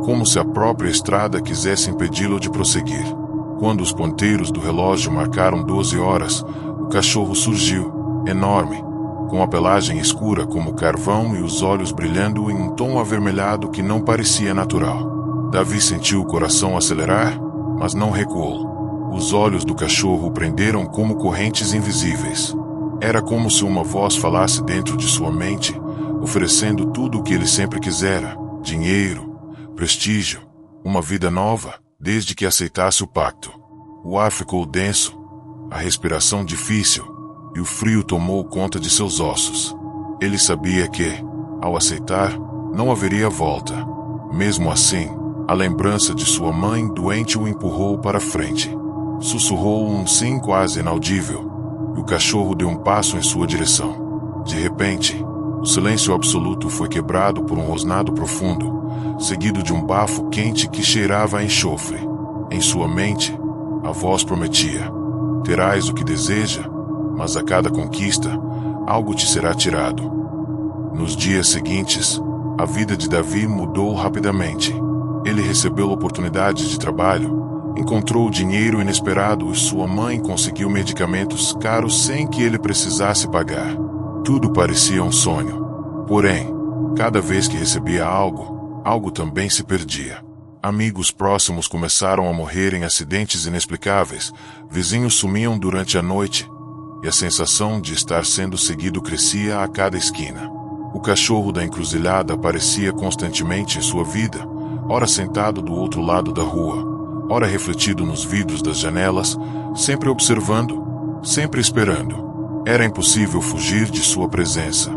como se a própria estrada quisesse impedi-lo de prosseguir. Quando os ponteiros do relógio marcaram 12 horas, o cachorro surgiu, enorme, com a pelagem escura como carvão e os olhos brilhando em um tom avermelhado que não parecia natural. Davi sentiu o coração acelerar, mas não recuou. Os olhos do cachorro o prenderam como correntes invisíveis. Era como se uma voz falasse dentro de sua mente, oferecendo tudo o que ele sempre quisera: dinheiro, prestígio, uma vida nova, desde que aceitasse o pacto. O ar ficou denso, a respiração difícil, e o frio tomou conta de seus ossos. Ele sabia que, ao aceitar, não haveria volta. Mesmo assim, a lembrança de sua mãe doente o empurrou para frente. Sussurrou um sim quase inaudível, e o cachorro deu um passo em sua direção. De repente, o silêncio absoluto foi quebrado por um rosnado profundo, seguido de um bafo quente que cheirava a enxofre. Em sua mente, a voz prometia: terás o que deseja, mas a cada conquista, algo te será tirado. Nos dias seguintes, a vida de Davi mudou rapidamente. Ele recebeu oportunidades de trabalho, Encontrou dinheiro inesperado e sua mãe conseguiu medicamentos caros sem que ele precisasse pagar. Tudo parecia um sonho. Porém, cada vez que recebia algo também se perdia. Amigos próximos começaram a morrer em acidentes inexplicáveis, vizinhos sumiam durante a noite, e a sensação de estar sendo seguido crescia a cada esquina. O cachorro da encruzilhada aparecia constantemente em sua vida, ora sentado do outro lado da rua, ora refletido nos vidros das janelas, sempre observando, sempre esperando. Era impossível fugir de sua presença.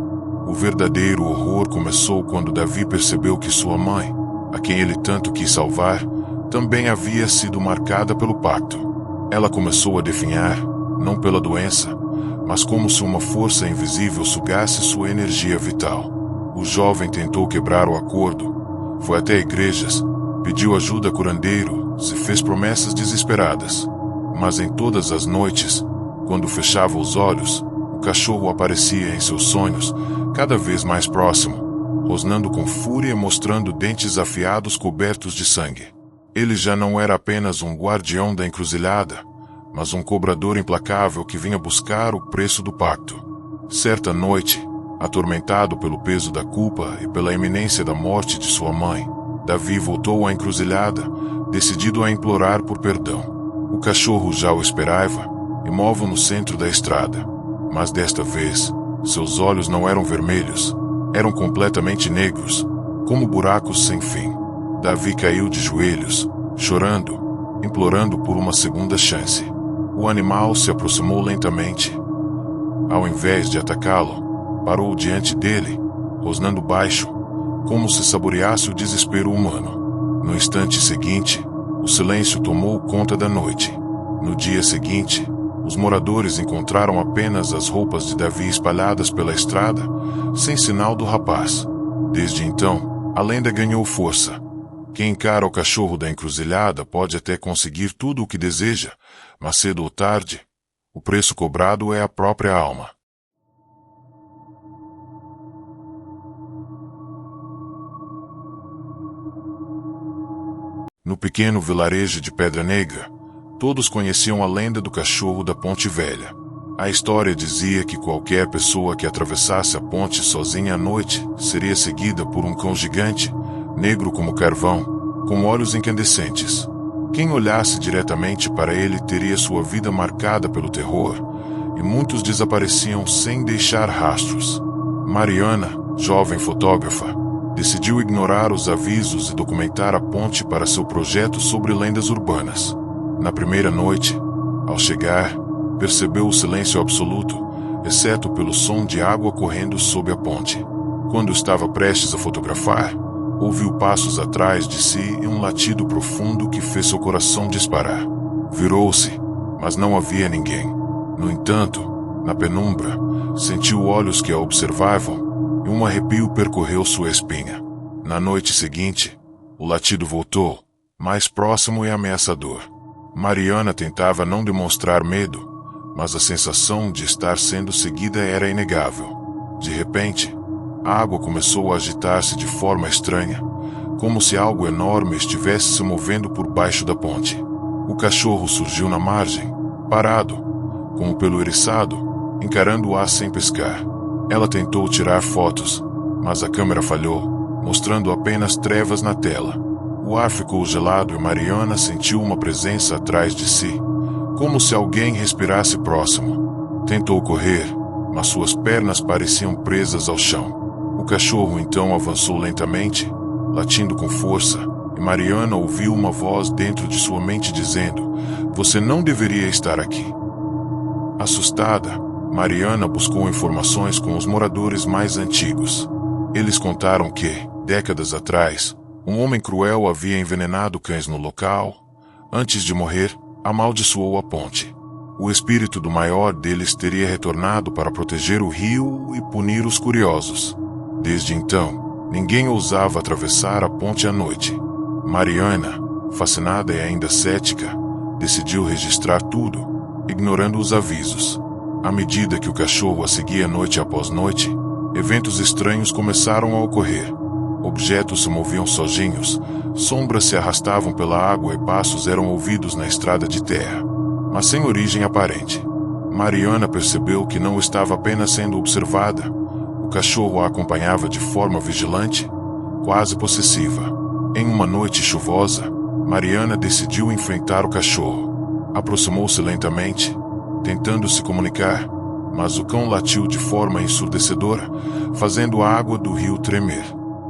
O verdadeiro horror começou quando Davi percebeu que sua mãe, a quem ele tanto quis salvar, também havia sido marcada pelo pacto. Ela começou a definhar, não pela doença, mas como se uma força invisível sugasse sua energia vital. O jovem tentou quebrar o acordo, foi até igrejas, pediu ajuda a curandeiro, se fez promessas desesperadas. Mas em todas as noites, quando fechava os olhos, o cachorro aparecia em seus sonhos, cada vez mais próximo, rosnando com fúria e mostrando dentes afiados cobertos de sangue. Ele já não era apenas um guardião da encruzilhada, mas um cobrador implacável que vinha buscar o preço do pacto. Certa noite, atormentado pelo peso da culpa e pela iminência da morte de sua mãe, Davi voltou à encruzilhada, decidido a implorar por perdão. O cachorro já o esperava, imóvel no centro da estrada. Mas desta vez, seus olhos não eram vermelhos, eram completamente negros, como buracos sem fim. Davi caiu de joelhos, chorando, implorando por uma segunda chance. O animal se aproximou lentamente. Ao invés de atacá-lo, parou diante dele, rosnando baixo, como se saboreasse o desespero humano. No instante seguinte, o silêncio tomou conta da noite. No dia seguinte, os moradores encontraram apenas as roupas de Davi espalhadas pela estrada, sem sinal do rapaz. Desde então, a lenda ganhou força. Quem encara o cachorro da encruzilhada pode até conseguir tudo o que deseja, mas cedo ou tarde, o preço cobrado é a própria alma. No pequeno vilarejo de Pedra Negra, todos conheciam a lenda do cachorro da Ponte Velha. A história dizia que qualquer pessoa que atravessasse a ponte sozinha à noite seria seguida por um cão gigante, negro como carvão, com olhos incandescentes. Quem olhasse diretamente para ele teria sua vida marcada pelo terror, e muitos desapareciam sem deixar rastros. Mariana, jovem fotógrafa, decidiu ignorar os avisos e documentar a ponte para seu projeto sobre lendas urbanas. Na primeira noite, ao chegar, percebeu o silêncio absoluto, exceto pelo som de água correndo sob a ponte. Quando estava prestes a fotografar, ouviu passos atrás de si e um latido profundo que fez seu coração disparar. Virou-se, mas não havia ninguém. No entanto, na penumbra, sentiu olhos que a observavam e um arrepio percorreu sua espinha. Na noite seguinte, o latido voltou, mais próximo e ameaçador. Mariana tentava não demonstrar medo, mas a sensação de estar sendo seguida era inegável. De repente, a água começou a agitar-se de forma estranha, como se algo enorme estivesse se movendo por baixo da ponte. O cachorro surgiu na margem, parado, com o pelo eriçado, encarando-a sem piscar. Ela tentou tirar fotos, mas a câmera falhou, mostrando apenas trevas na tela. O ar ficou gelado e Mariana sentiu uma presença atrás de si, como se alguém respirasse próximo. Tentou correr, mas suas pernas pareciam presas ao chão. O cachorro então avançou lentamente, latindo com força, e Mariana ouviu uma voz dentro de sua mente dizendo: "Você não deveria estar aqui." Assustada, Mariana buscou informações com os moradores mais antigos. Eles contaram que, décadas atrás, um homem cruel havia envenenado cães no local. Antes de morrer, amaldiçoou a ponte. O espírito do maior deles teria retornado para proteger o rio e punir os curiosos. Desde então, ninguém ousava atravessar a ponte à noite. Mariana, fascinada e ainda cética, decidiu registrar tudo, ignorando os avisos. À medida que o cachorro a seguia noite após noite, eventos estranhos começaram a ocorrer. Objetos se moviam sozinhos, Sombras se arrastavam pela água e passos eram ouvidos na estrada de terra, mas sem origem aparente. Mariana percebeu que não estava apenas sendo observada. O cachorro a acompanhava de forma vigilante, quase possessiva. Em uma noite chuvosa, Mariana decidiu enfrentar o cachorro. Aproximou-se lentamente, tentando se comunicar, mas o cão latiu de forma ensurdecedora, fazendo a água do rio tremer.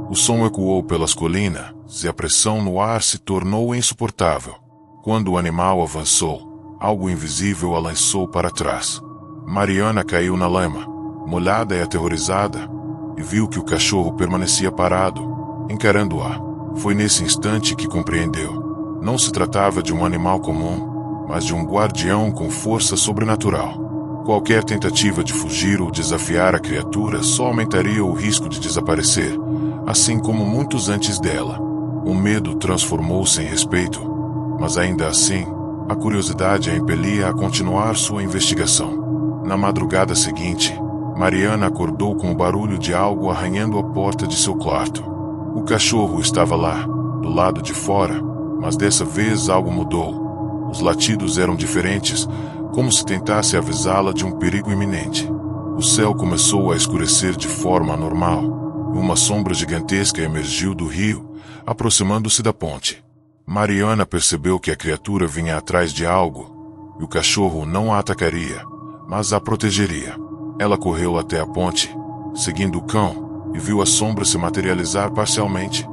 O som ecoou pelas colinas e a pressão no ar se tornou insuportável. Quando o animal avançou, algo invisível a lançou para trás. Mariana caiu na lama, molhada e aterrorizada, e viu que o cachorro permanecia parado, encarando-a. Foi nesse instante que compreendeu. Não se tratava de um animal comum, mas de um guardião com força sobrenatural. Qualquer tentativa de fugir ou desafiar a criatura só aumentaria o risco de desaparecer, assim como muitos antes dela. O medo transformou-se em respeito, mas ainda assim, a curiosidade a impelia a continuar sua investigação. Na madrugada seguinte, Mariana acordou com o barulho de algo arranhando a porta de seu quarto. O cachorro estava lá, do lado de fora, mas dessa vez algo mudou. Os latidos eram diferentes, como se tentasse avisá-la de um perigo iminente. O céu começou a escurecer de forma anormal, e uma sombra gigantesca emergiu do rio, aproximando-se da ponte. Mariana percebeu que a criatura vinha atrás de algo, e o cachorro não a atacaria, mas a protegeria. Ela correu até a ponte, seguindo o cão, e viu a sombra se materializar parcialmente.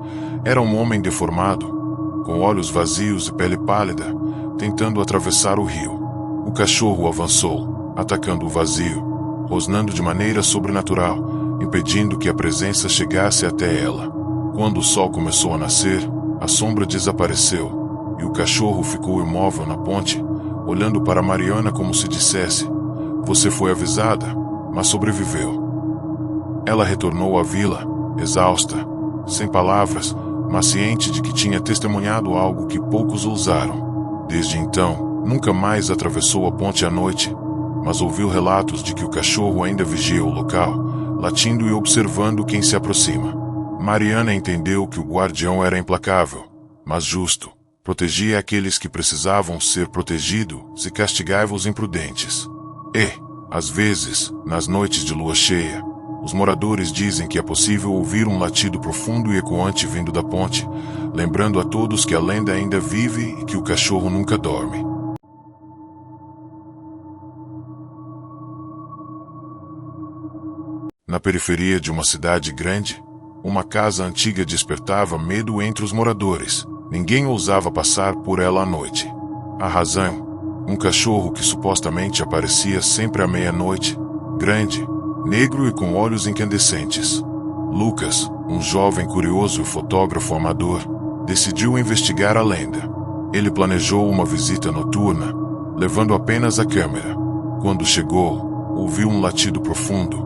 Era um homem deformado, com olhos vazios e pele pálida, tentando atravessar o rio. O cachorro avançou, atacando o vazio, rosnando de maneira sobrenatural, impedindo que a presença chegasse até ela. Quando o sol começou a nascer, a sombra desapareceu, e o cachorro ficou imóvel na ponte, olhando para Mariana como se dissesse: "Você foi avisada, mas sobreviveu." Ela retornou à vila, exausta, sem palavras, mas ciente de que tinha testemunhado algo que poucos ousaram. Desde então, nunca mais atravessou a ponte à noite, mas ouviu relatos de que o cachorro ainda vigia o local, latindo e observando quem se aproxima. Mariana entendeu que o guardião era implacável, mas justo. Protegia aqueles que precisavam ser protegidos e castigava os imprudentes. E, às vezes, nas noites de lua cheia, os moradores dizem que é possível ouvir um latido profundo e ecoante vindo da ponte, lembrando a todos que a lenda ainda vive e que o cachorro nunca dorme. Na periferia de uma cidade grande, uma casa antiga despertava medo entre os moradores. Ninguém ousava passar por ela à noite. A razão: um cachorro que supostamente aparecia sempre à meia-noite, grande, negro e com olhos incandescentes. Lucas, um jovem curioso e fotógrafo amador, decidiu investigar a lenda. Ele planejou uma visita noturna, levando apenas a câmera. Quando chegou, ouviu um latido profundo,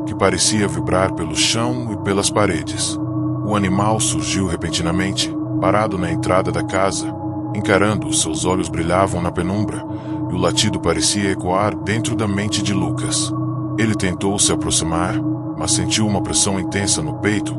que parecia vibrar pelo chão e pelas paredes. O animal surgiu repentinamente, parado na entrada da casa, encarando-o. Seus olhos brilhavam na penumbra, e o latido parecia ecoar dentro da mente de Lucas. Ele tentou se aproximar, mas sentiu uma pressão intensa no peito,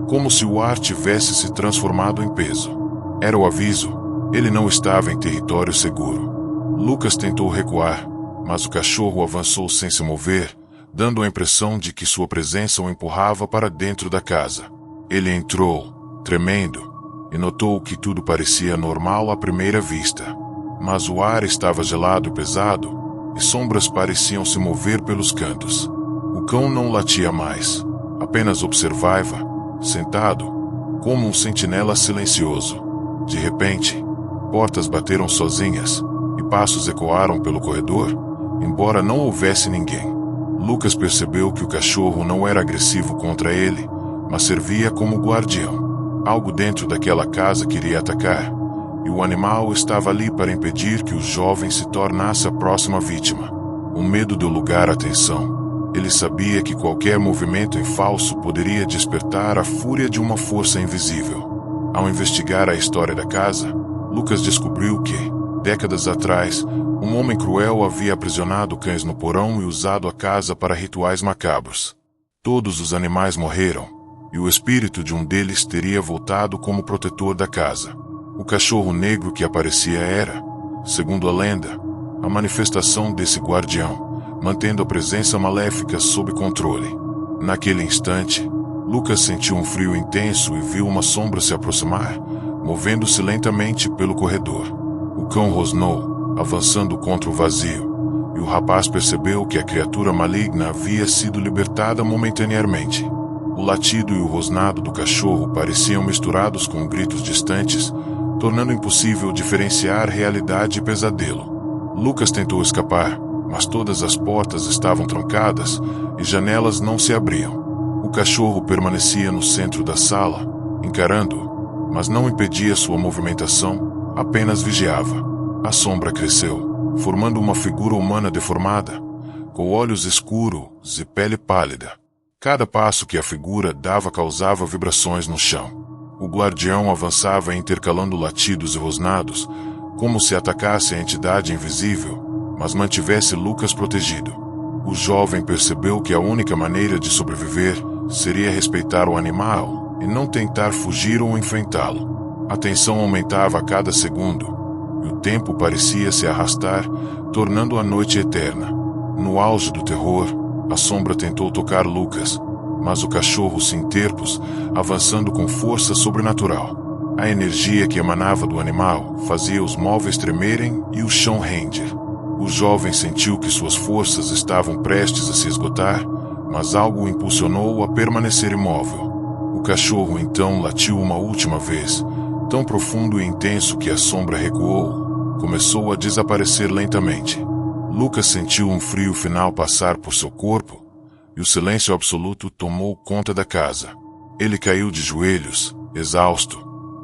como se o ar tivesse se transformado em peso. Era o aviso: ele não estava em território seguro. Lucas tentou recuar, mas o cachorro avançou sem se mover, dando a impressão de que sua presença o empurrava para dentro da casa. Ele entrou, tremendo, e notou que tudo parecia normal à primeira vista. Mas o ar estava gelado e pesado, e sombras pareciam se mover pelos cantos. O cão não latia mais, apenas observava, sentado, como um sentinela silencioso. De repente, portas bateram sozinhas, e passos ecoaram pelo corredor, embora não houvesse ninguém. Lucas percebeu que o cachorro não era agressivo contra ele, mas servia como guardião. Algo dentro daquela casa queria atacar, e o animal estava ali para impedir que o jovem se tornasse a próxima vítima. O medo deu lugar à tensão. Ele sabia que qualquer movimento em falso poderia despertar a fúria de uma força invisível. Ao investigar a história da casa, Lucas descobriu que, décadas atrás, um homem cruel havia aprisionado cães no porão e usado a casa para rituais macabros. Todos os animais morreram, e o espírito de um deles teria voltado como protetor da casa. O cachorro negro que aparecia era, segundo a lenda, a manifestação desse guardião, mantendo a presença maléfica sob controle. Naquele instante, Lucas sentiu um frio intenso e viu uma sombra se aproximar, movendo-se lentamente pelo corredor. O cão rosnou, avançando contra o vazio, e o rapaz percebeu que a criatura maligna havia sido libertada momentaneamente. O latido e o rosnado do cachorro pareciam misturados com gritos distantes, tornando impossível diferenciar realidade e pesadelo. Lucas tentou escapar, mas todas as portas estavam trancadas e janelas não se abriam. O cachorro permanecia no centro da sala, encarando-o, mas não impedia sua movimentação, apenas vigiava. A sombra cresceu, formando uma figura humana deformada, com olhos escuros e pele pálida. Cada passo que a figura dava causava vibrações no chão. O guardião avançava intercalando latidos e rosnados, como se atacasse a entidade invisível, mas mantivesse Lucas protegido. O jovem percebeu que a única maneira de sobreviver seria respeitar o animal e não tentar fugir ou enfrentá-lo. A tensão aumentava a cada segundo, e o tempo parecia se arrastar, tornando a noite eterna. No auge do terror, a sombra tentou tocar Lucas, mas o cachorro se interpôs, avançando com força sobrenatural. A energia que emanava do animal fazia os móveis tremerem e o chão render. O jovem sentiu que suas forças estavam prestes a se esgotar, mas algo o impulsionou a permanecer imóvel. O cachorro então latiu uma última vez, tão profundo e intenso que a sombra recuou, começou a desaparecer lentamente. Lucas sentiu um frio final passar por seu corpo, e o silêncio absoluto tomou conta da casa. Ele caiu de joelhos, exausto,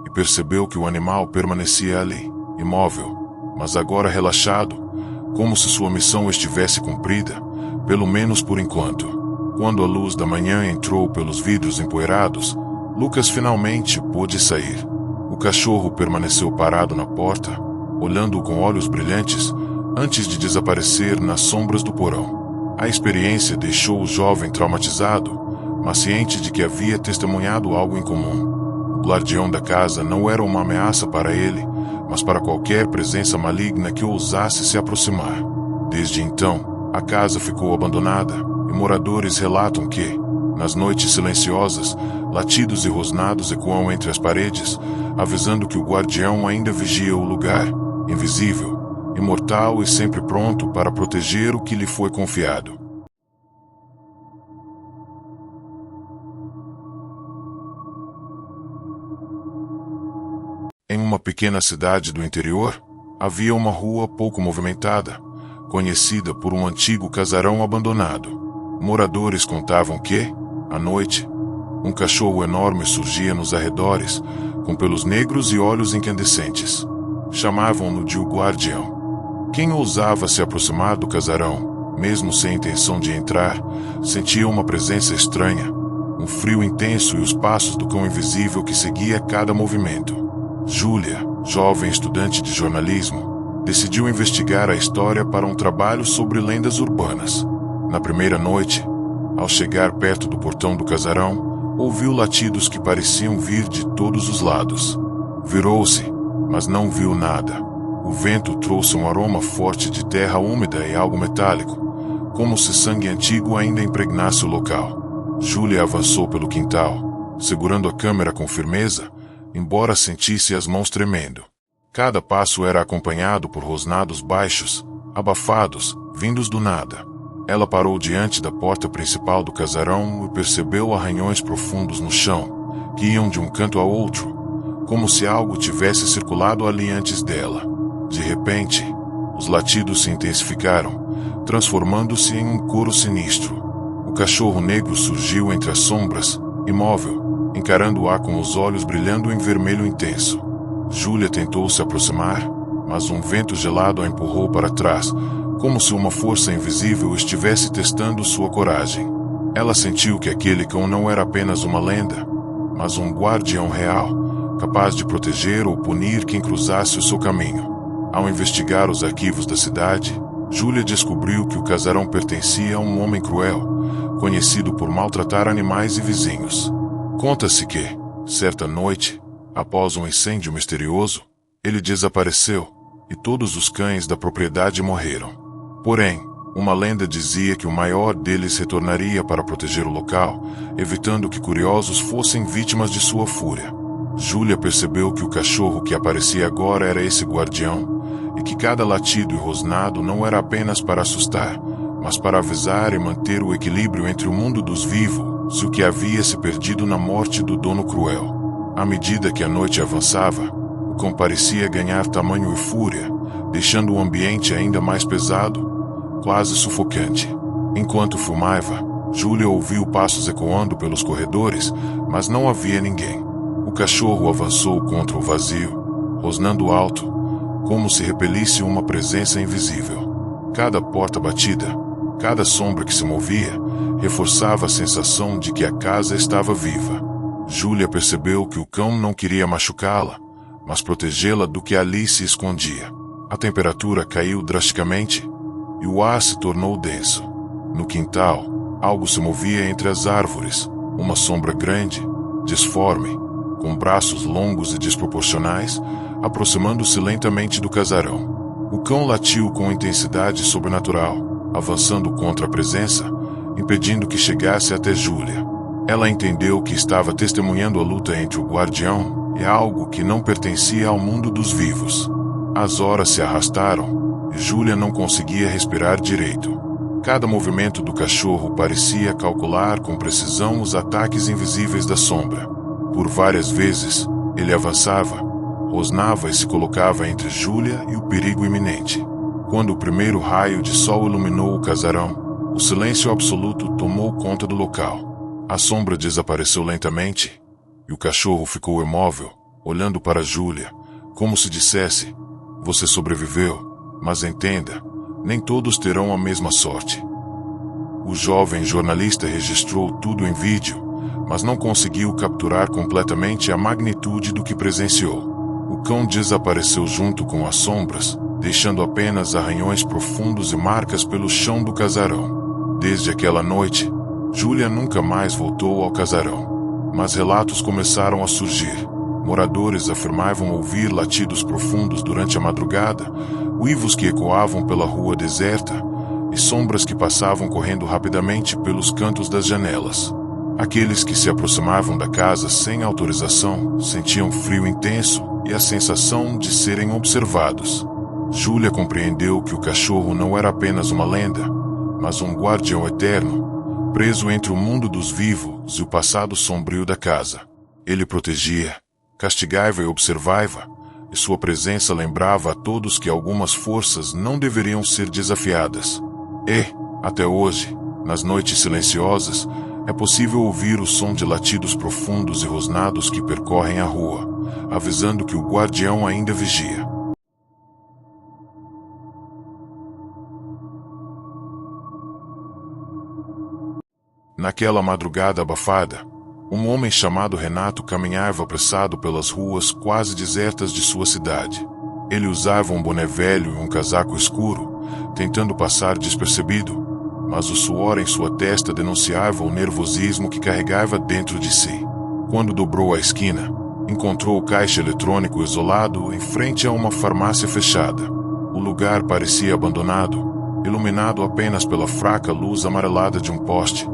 e percebeu que o animal permanecia ali, imóvel, mas agora relaxado, como se sua missão estivesse cumprida, pelo menos por enquanto. Quando a luz da manhã entrou pelos vidros empoeirados, Lucas finalmente pôde sair. O cachorro permaneceu parado na porta, olhando-o com olhos brilhantes, antes de desaparecer nas sombras do porão. A experiência deixou o jovem traumatizado, mas ciente de que havia testemunhado algo incomum. O guardião da casa não era uma ameaça para ele, mas para qualquer presença maligna que ousasse se aproximar. Desde então, a casa ficou abandonada, e moradores relatam que, nas noites silenciosas, latidos e rosnados ecoam entre as paredes, avisando que o guardião ainda vigia o lugar, invisível, imortal e sempre pronto para proteger o que lhe foi confiado. Em uma pequena cidade do interior, havia uma rua pouco movimentada, conhecida por um antigo casarão abandonado. Moradores contavam que, à noite, um cachorro enorme surgia nos arredores, com pelos negros e olhos incandescentes. Chamavam-no de o guardião. Quem ousava se aproximar do casarão, mesmo sem intenção de entrar, sentia uma presença estranha, um frio intenso e os passos do cão invisível que seguia cada movimento. Júlia, jovem estudante de jornalismo, decidiu investigar a história para um trabalho sobre lendas urbanas. Na primeira noite, ao chegar perto do portão do casarão, ouviu latidos que pareciam vir de todos os lados. Virou-se, mas não viu nada. O vento trouxe um aroma forte de terra úmida e algo metálico, como se sangue antigo ainda impregnasse o local. Júlia avançou pelo quintal, segurando a câmera com firmeza, embora sentisse as mãos tremendo. Cada passo era acompanhado por rosnados baixos, abafados, vindos do nada. Ela parou diante da porta principal do casarão e percebeu arranhões profundos no chão, que iam de um canto a outro, como se algo tivesse circulado ali antes dela. De repente, os latidos se intensificaram, transformando-se em um coro sinistro. O cachorro negro surgiu entre as sombras, imóvel, encarando-a com os olhos brilhando em vermelho intenso. Júlia tentou se aproximar, mas um vento gelado a empurrou para trás, como se uma força invisível estivesse testando sua coragem. Ela sentiu que aquele cão não era apenas uma lenda, mas um guardião real, capaz de proteger ou punir quem cruzasse o seu caminho. Ao investigar os arquivos da cidade, Júlia descobriu que o casarão pertencia a um homem cruel, conhecido por maltratar animais e vizinhos. Conta-se que, certa noite, após um incêndio misterioso, ele desapareceu e todos os cães da propriedade morreram. Porém, uma lenda dizia que o maior deles retornaria para proteger o local, evitando que curiosos fossem vítimas de sua fúria. Júlia percebeu que o cachorro que aparecia agora era esse guardião, e que cada latido e rosnado não era apenas para assustar, mas para avisar e manter o equilíbrio entre o mundo dos vivos e o que havia se perdido na morte do dono cruel. À medida que a noite avançava, o cão parecia ganhar tamanho e fúria, deixando o ambiente ainda mais pesado, quase sufocante. Enquanto fumava, Júlia ouviu passos ecoando pelos corredores, mas não havia ninguém. O cachorro avançou contra o vazio, rosnando alto, como se repelisse uma presença invisível. Cada porta batida, cada sombra que se movia, reforçava a sensação de que a casa estava viva. Júlia percebeu que o cão não queria machucá-la, mas protegê-la do que ali se escondia. A temperatura caiu drasticamente e o ar se tornou denso. No quintal, algo se movia entre as árvores, uma sombra grande, disforme, com braços longos e desproporcionais, aproximando-se lentamente do casarão. O cão latiu com intensidade sobrenatural, avançando contra a presença, impedindo que chegasse até Júlia. Ela entendeu que estava testemunhando a luta entre o guardião e algo que não pertencia ao mundo dos vivos. As horas se arrastaram e Júlia não conseguia respirar direito. Cada movimento do cachorro parecia calcular com precisão os ataques invisíveis da sombra. Por várias vezes, ele avançava, rosnava e se colocava entre Júlia e o perigo iminente. Quando o primeiro raio de sol iluminou o casarão, o silêncio absoluto tomou conta do local. A sombra desapareceu lentamente, e o cachorro ficou imóvel, olhando para Júlia, como se dissesse: "Você sobreviveu, mas entenda, nem todos terão a mesma sorte." O jovem jornalista registrou tudo em vídeo, mas não conseguiu capturar completamente a magnitude do que presenciou. O cão desapareceu junto com as sombras, deixando apenas arranhões profundos e marcas pelo chão do casarão. Desde aquela noite, Júlia nunca mais voltou ao casarão. Mas relatos começaram a surgir. Moradores afirmavam ouvir latidos profundos durante a madrugada, uivos que ecoavam pela rua deserta e sombras que passavam correndo rapidamente pelos cantos das janelas. Aqueles que se aproximavam da casa sem autorização sentiam frio intenso e a sensação de serem observados. Júlia compreendeu que o cachorro não era apenas uma lenda, mas um guardião eterno, preso entre o mundo dos vivos e o passado sombrio da casa. Ele protegia, castigava e observava, e sua presença lembrava a todos que algumas forças não deveriam ser desafiadas. E, até hoje, nas noites silenciosas, é possível ouvir o som de latidos profundos e rosnados que percorrem a rua, avisando que o guardião ainda vigia. Naquela madrugada abafada, um homem chamado Renato caminhava apressado pelas ruas quase desertas de sua cidade. Ele usava um boné velho e um casaco escuro, tentando passar despercebido, mas o suor em sua testa denunciava o nervosismo que carregava dentro de si. Quando dobrou a esquina, encontrou o caixa eletrônico isolado em frente a uma farmácia fechada. O lugar parecia abandonado, iluminado apenas pela fraca luz amarelada de um poste,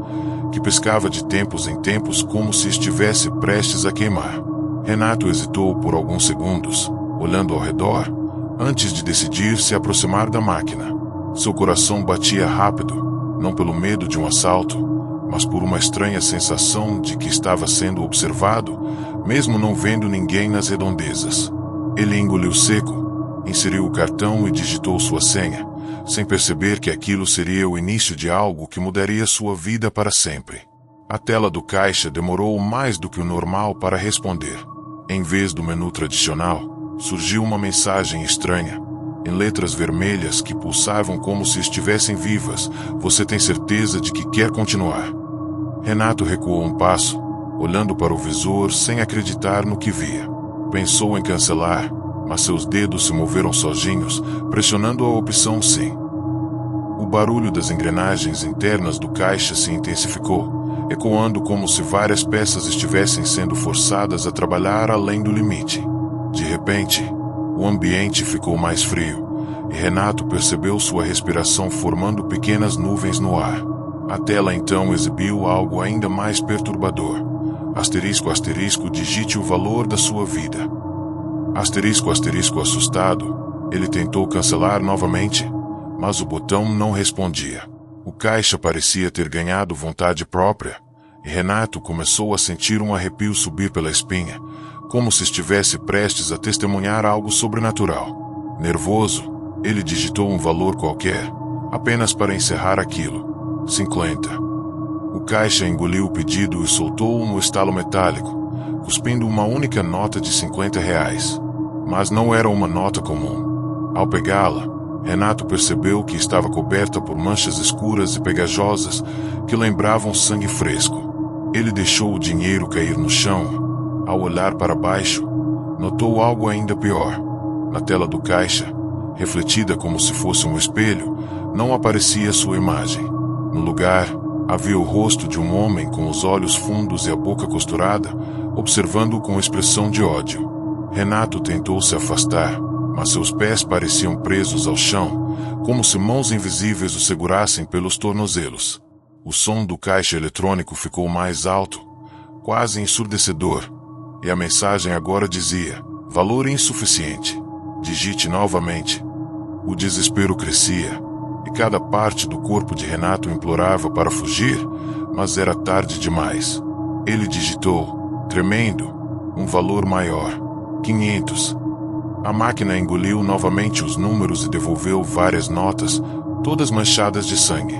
que piscava de tempos em tempos como se estivesse prestes a queimar. Renato hesitou por alguns segundos, olhando ao redor, antes de decidir se aproximar da máquina. Seu coração batia rápido, não pelo medo de um assalto, mas por uma estranha sensação de que estava sendo observado, mesmo não vendo ninguém nas redondezas. Ele engoliu seco, inseriu o cartão e digitou sua senha, sem perceber que aquilo seria o início de algo que mudaria sua vida para sempre. A tela do caixa demorou mais do que o normal para responder. Em vez do menu tradicional, surgiu uma mensagem estranha, em letras vermelhas que pulsavam como se estivessem vivas. "Você tem certeza de que quer continuar?" Renato recuou um passo, olhando para o visor sem acreditar no que via. Pensou em cancelar, mas seus dedos se moveram sozinhos, pressionando a opção sim. O barulho das engrenagens internas do caixa se intensificou, ecoando como se várias peças estivessem sendo forçadas a trabalhar além do limite. De repente, o ambiente ficou mais frio, e Renato percebeu sua respiração formando pequenas nuvens no ar. A tela então exibiu algo ainda mais perturbador. Asterisco, asterisco, digite o valor da sua vida. Asterisco, asterisco, assustado, ele tentou cancelar novamente, mas o botão não respondia. O caixa parecia ter ganhado vontade própria, e Renato começou a sentir um arrepio subir pela espinha, como se estivesse prestes a testemunhar algo sobrenatural. Nervoso, ele digitou um valor qualquer, apenas para encerrar aquilo. 50. O caixa engoliu o pedido e soltou um estalo metálico, cuspindo uma única nota de R$ 50. Mas não era uma nota comum. Ao pegá-la, Renato percebeu que estava coberta por manchas escuras e pegajosas que lembravam sangue fresco. Ele deixou o dinheiro cair no chão. Ao olhar para baixo, notou algo ainda pior. Na tela do caixa, refletida como se fosse um espelho, não aparecia sua imagem. No lugar, havia o rosto de um homem com os olhos fundos e a boca costurada, observando-o com expressão de ódio. Renato tentou se afastar, mas seus pés pareciam presos ao chão, como se mãos invisíveis o segurassem pelos tornozelos. O som do caixa eletrônico ficou mais alto, quase ensurdecedor, e a mensagem agora dizia: valor insuficiente. Digite novamente. O desespero crescia, e cada parte do corpo de Renato implorava para fugir, mas era tarde demais. Ele digitou, tremendo, um valor maior: 500. A máquina engoliu novamente os números e devolveu várias notas, todas manchadas de sangue.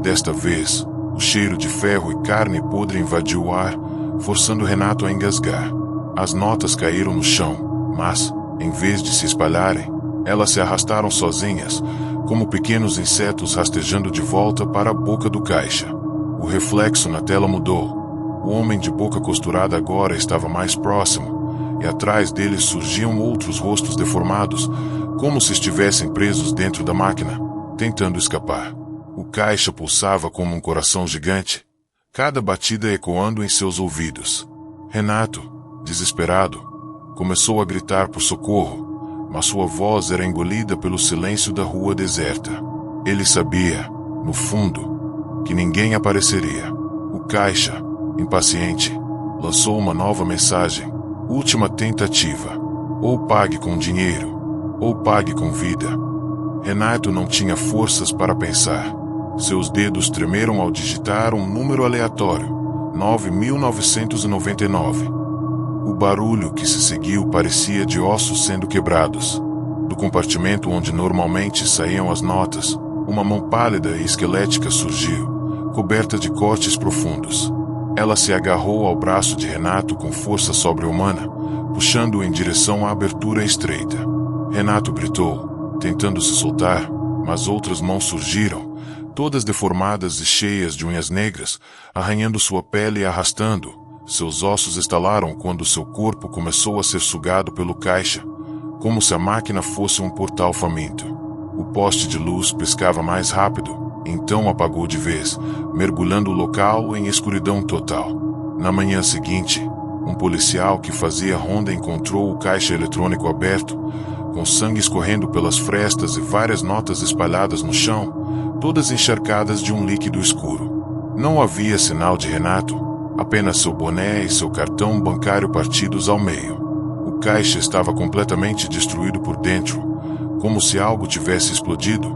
Desta vez, o cheiro de ferro e carne podre invadiu o ar, forçando Renato a engasgar. As notas caíram no chão, mas, em vez de se espalharem, elas se arrastaram sozinhas, como pequenos insetos rastejando de volta para a boca do caixa. O reflexo na tela mudou. O homem de boca costurada agora estava mais próximo, e atrás dele surgiam outros rostos deformados, como se estivessem presos dentro da máquina, tentando escapar. O caixa pulsava como um coração gigante, cada batida ecoando em seus ouvidos. Renato, desesperado, começou a gritar por socorro, mas sua voz era engolida pelo silêncio da rua deserta. Ele sabia, no fundo, que ninguém apareceria. O caixa, impaciente, lançou uma nova mensagem: última tentativa. Ou pague com dinheiro, ou pague com vida. Renato não tinha forças para pensar. Seus dedos tremeram ao digitar um número aleatório: 9.999. O barulho que se seguiu parecia de ossos sendo quebrados. Do compartimento onde normalmente saíam as notas, uma mão pálida e esquelética surgiu, coberta de cortes profundos. Ela se agarrou ao braço de Renato com força sobre-humana, puxando-o em direção à abertura estreita. Renato gritou, tentando se soltar, mas outras mãos surgiram, todas deformadas e cheias de unhas negras, arranhando sua pele e arrastando. Seus ossos estalaram quando seu corpo começou a ser sugado pelo caixa, como se a máquina fosse um portal faminto. O poste de luz piscava mais rápido, então apagou de vez, mergulhando o local em escuridão total. Na manhã seguinte, um policial que fazia ronda encontrou o caixa eletrônico aberto, com sangue escorrendo pelas frestas e várias notas espalhadas no chão, todas encharcadas de um líquido escuro. Não havia sinal de Renato, apenas seu boné e seu cartão bancário partidos ao meio. O caixa estava completamente destruído por dentro, como se algo tivesse explodido,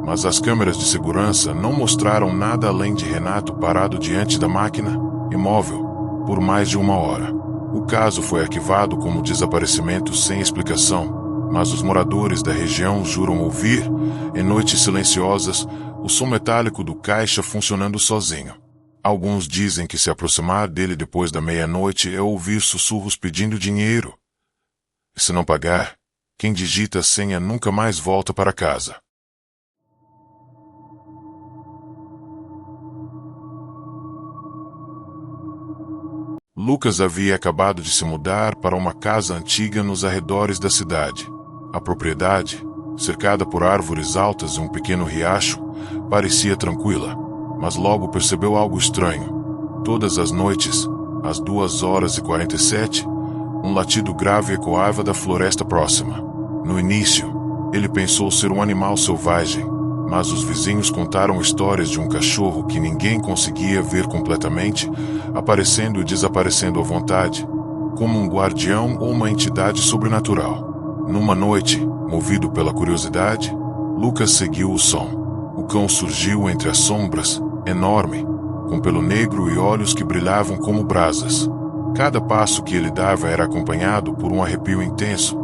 mas as câmeras de segurança não mostraram nada além de Renato parado diante da máquina, imóvel, por mais de 1 hora. O caso foi arquivado como desaparecimento sem explicação, mas os moradores da região juram ouvir, em noites silenciosas, o som metálico do caixa funcionando sozinho. Alguns dizem que se aproximar dele depois da meia-noite é ouvir sussurros pedindo dinheiro. E se não pagar, quem digita a senha nunca mais volta para casa. Lucas havia acabado de se mudar para uma casa antiga nos arredores da cidade. A propriedade, cercada por árvores altas e um pequeno riacho, parecia tranquila, mas logo percebeu algo estranho. Todas as noites, às 2h47, um latido grave ecoava da floresta próxima. No início, ele pensou ser um animal selvagem, mas os vizinhos contaram histórias de um cachorro que ninguém conseguia ver completamente, aparecendo e desaparecendo à vontade, como um guardião ou uma entidade sobrenatural. Numa noite, movido pela curiosidade, Lucas seguiu o som. O cão surgiu entre as sombras, enorme, com pelo negro e olhos que brilhavam como brasas. Cada passo que ele dava era acompanhado por um arrepio intenso,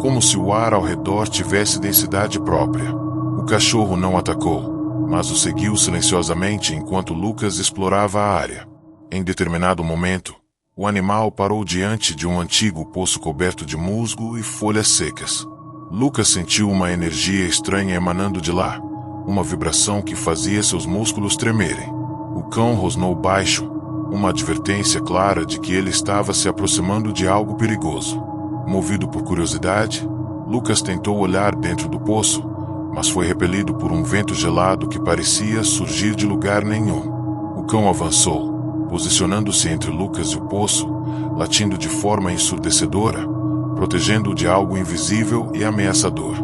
como se o ar ao redor tivesse densidade própria. O cachorro não atacou, mas o seguiu silenciosamente enquanto Lucas explorava a área. Em determinado momento, o animal parou diante de um antigo poço coberto de musgo e folhas secas. Lucas sentiu uma energia estranha emanando de lá, uma vibração que fazia seus músculos tremerem. O cão rosnou baixo, uma advertência clara de que ele estava se aproximando de algo perigoso. Movido por curiosidade, Lucas tentou olhar dentro do poço, mas foi repelido por um vento gelado que parecia surgir de lugar nenhum. O cão avançou, posicionando-se entre Lucas e o poço, latindo de forma ensurdecedora, protegendo-o de algo invisível e ameaçador.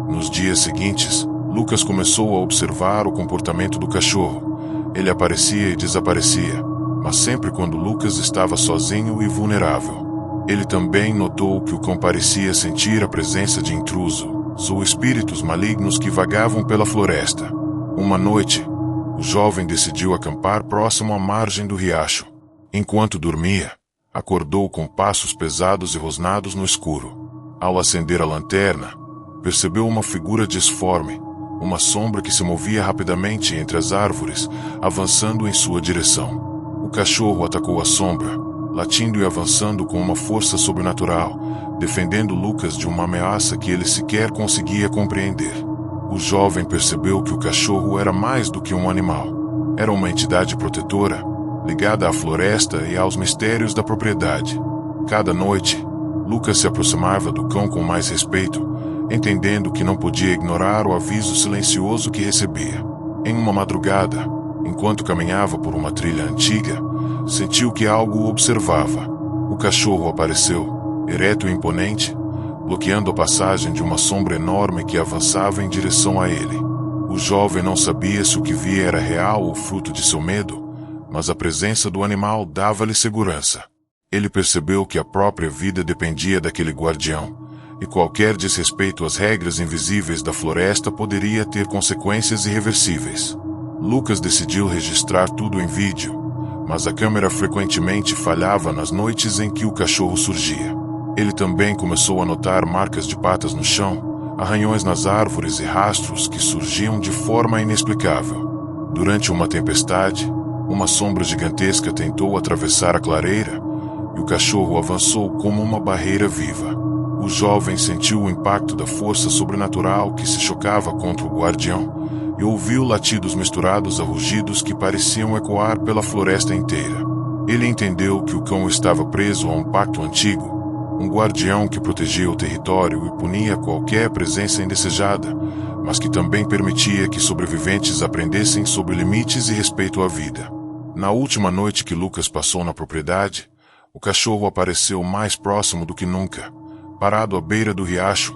Nos dias seguintes, Lucas começou a observar o comportamento do cachorro. Ele aparecia e desaparecia, mas sempre quando Lucas estava sozinho e vulnerável. Ele também notou que o cão parecia sentir a presença de intrusos ou espíritos malignos que vagavam pela floresta. Uma noite, o jovem decidiu acampar próximo à margem do riacho. Enquanto dormia, acordou com passos pesados e rosnados no escuro. Ao acender a lanterna, percebeu uma figura disforme, uma sombra que se movia rapidamente entre as árvores, avançando em sua direção. O cachorro atacou a sombra, latindo e avançando com uma força sobrenatural, defendendo Lucas de uma ameaça que ele sequer conseguia compreender. O jovem percebeu que o cachorro era mais do que um animal. Era uma entidade protetora, ligada à floresta e aos mistérios da propriedade. Cada noite, Lucas se aproximava do cão com mais respeito, entendendo que não podia ignorar o aviso silencioso que recebia. Em uma madrugada, enquanto caminhava por uma trilha antiga, sentiu que algo o observava. O cachorro apareceu, ereto e imponente, bloqueando a passagem de uma sombra enorme que avançava em direção a ele. O jovem não sabia se o que via era real ou fruto de seu medo, mas a presença do animal dava-lhe segurança. Ele percebeu que a própria vida dependia daquele guardião, e qualquer desrespeito às regras invisíveis da floresta poderia ter consequências irreversíveis. Lucas decidiu registrar tudo em vídeo, mas a câmera frequentemente falhava nas noites em que o cachorro surgia. Ele também começou a notar marcas de patas no chão, arranhões nas árvores e rastros que surgiam de forma inexplicável. Durante uma tempestade, uma sombra gigantesca tentou atravessar a clareira e o cachorro avançou como uma barreira viva. O jovem sentiu o impacto da força sobrenatural que se chocava contra o guardião e ouviu latidos misturados a rugidos que pareciam ecoar pela floresta inteira. Ele entendeu que o cão estava preso a um pacto antigo, um guardião que protegia o território e punia qualquer presença indesejada, mas que também permitia que sobreviventes aprendessem sobre limites e respeito à vida. Na última noite que Lucas passou na propriedade, o cachorro apareceu mais próximo do que nunca, parado à beira do riacho,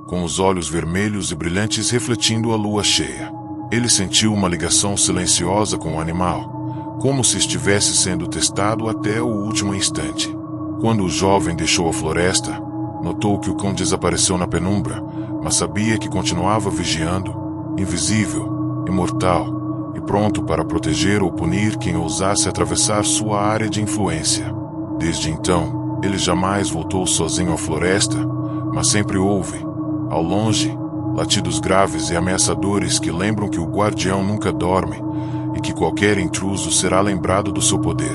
com os olhos vermelhos e brilhantes refletindo a lua cheia. Ele sentiu uma ligação silenciosa com o animal, como se estivesse sendo testado até o último instante. Quando o jovem deixou a floresta, notou que o cão desapareceu na penumbra, mas sabia que continuava vigiando, invisível, imortal, e pronto para proteger ou punir quem ousasse atravessar sua área de influência. Desde então, ele jamais voltou sozinho à floresta, mas sempre houve, ao longe, latidos graves e ameaçadores que lembram que o guardião nunca dorme e que qualquer intruso será lembrado do seu poder.